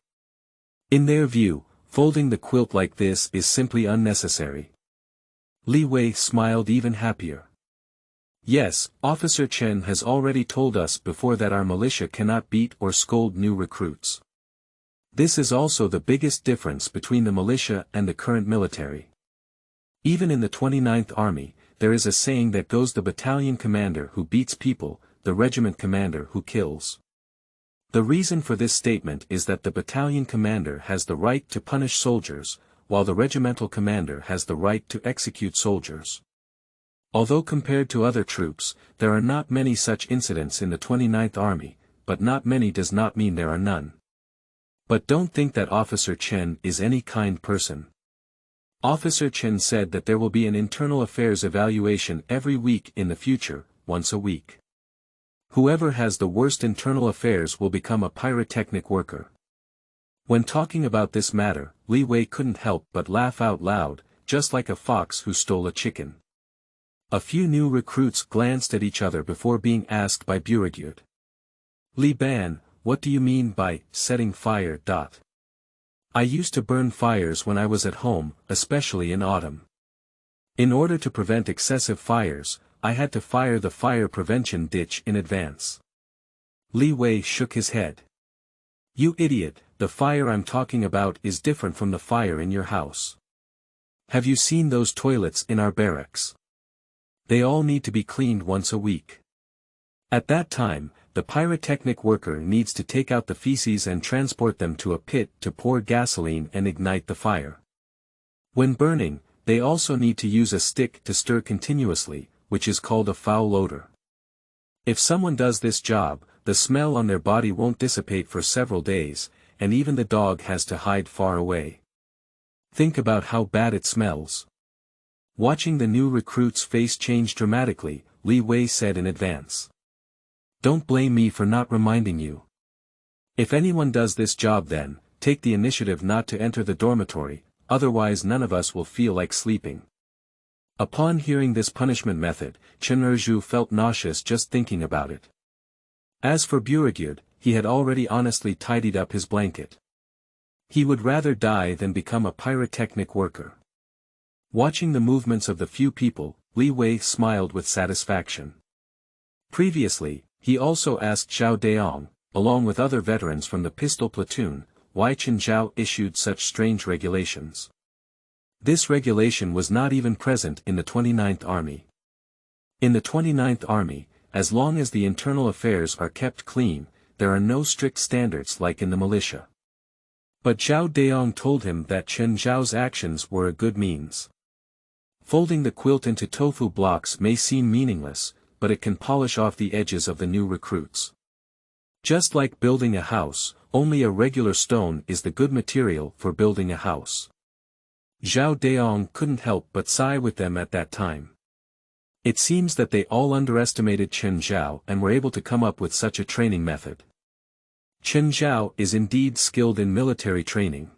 In their view, folding the quilt like this is simply unnecessary. Li Wei smiled even happier. Yes, Officer Chen has already told us before that our militia cannot beat or scold new recruits. This is also the biggest difference between the militia and the current military. Even in the 29th Army, there is a saying that goes: the battalion commander who beats people, the regiment commander who kills. The reason for this statement is that the battalion commander has the right to punish soldiers, while the regimental commander has the right to execute soldiers. Although compared to other troops, there are not many such incidents in the 29th Army, but not many does not mean there are none. But don't think that Officer Chen is any kind person. Officer Chen said that there will be an internal affairs evaluation every week in the future, once a week. Whoever has the worst internal affairs will become a pyrotechnic worker. When talking about this matter, Li Wei couldn't help but laugh out loud, just like a fox who stole a chicken. A few new recruits glanced at each other before being asked by Beauregard. Li Ban, what do you mean by setting fire? I used to burn fires when I was at home, especially in autumn. In order to prevent excessive fires, I had to fire the fire prevention ditch in advance. Li Wei shook his head. You idiot, the fire I'm talking about is different from the fire in your house. Have you seen those toilets in our barracks? They all need to be cleaned once a week. At that time, the pyrotechnic worker needs to take out the feces and transport them to a pit to pour gasoline and ignite the fire. When burning, they also need to use a stick to stir continuously, which is called a foul odor. If someone does this job, the smell on their body won't dissipate for several days, and even the dog has to hide far away. Think about how bad it smells. Watching the new recruit's face change dramatically, Li Wei said in advance. Don't blame me for not reminding you. If anyone does this job then, take the initiative not to enter the dormitory, otherwise none of us will feel like sleeping. Upon hearing this punishment method, Chen Zhao felt nauseous just thinking about it. As for Beauregard, he had already honestly tidied up his blanket. He would rather die than become a pyrotechnic worker. Watching the movements of the few people, Li Wei smiled with satisfaction. Previously, he also asked Xiao Daong, along with other veterans from the pistol platoon, why Chen Zhao issued such strange regulations. This regulation was not even present in the 29th Army. In the 29th Army, as long as the internal affairs are kept clean, there are no strict standards like in the militia. But Xiao Daong told him that Chen Zhao's actions were a good means. Folding the quilt into tofu blocks may seem meaningless, but it can polish off the edges of the new recruits. Just like building a house, only a regular stone is the good material for building a house. Xiao Daong couldn't help but sigh with them at that time. It seems that they all underestimated Chen Zhao and were able to come up with such a training method. Chen Zhao is indeed skilled in military training.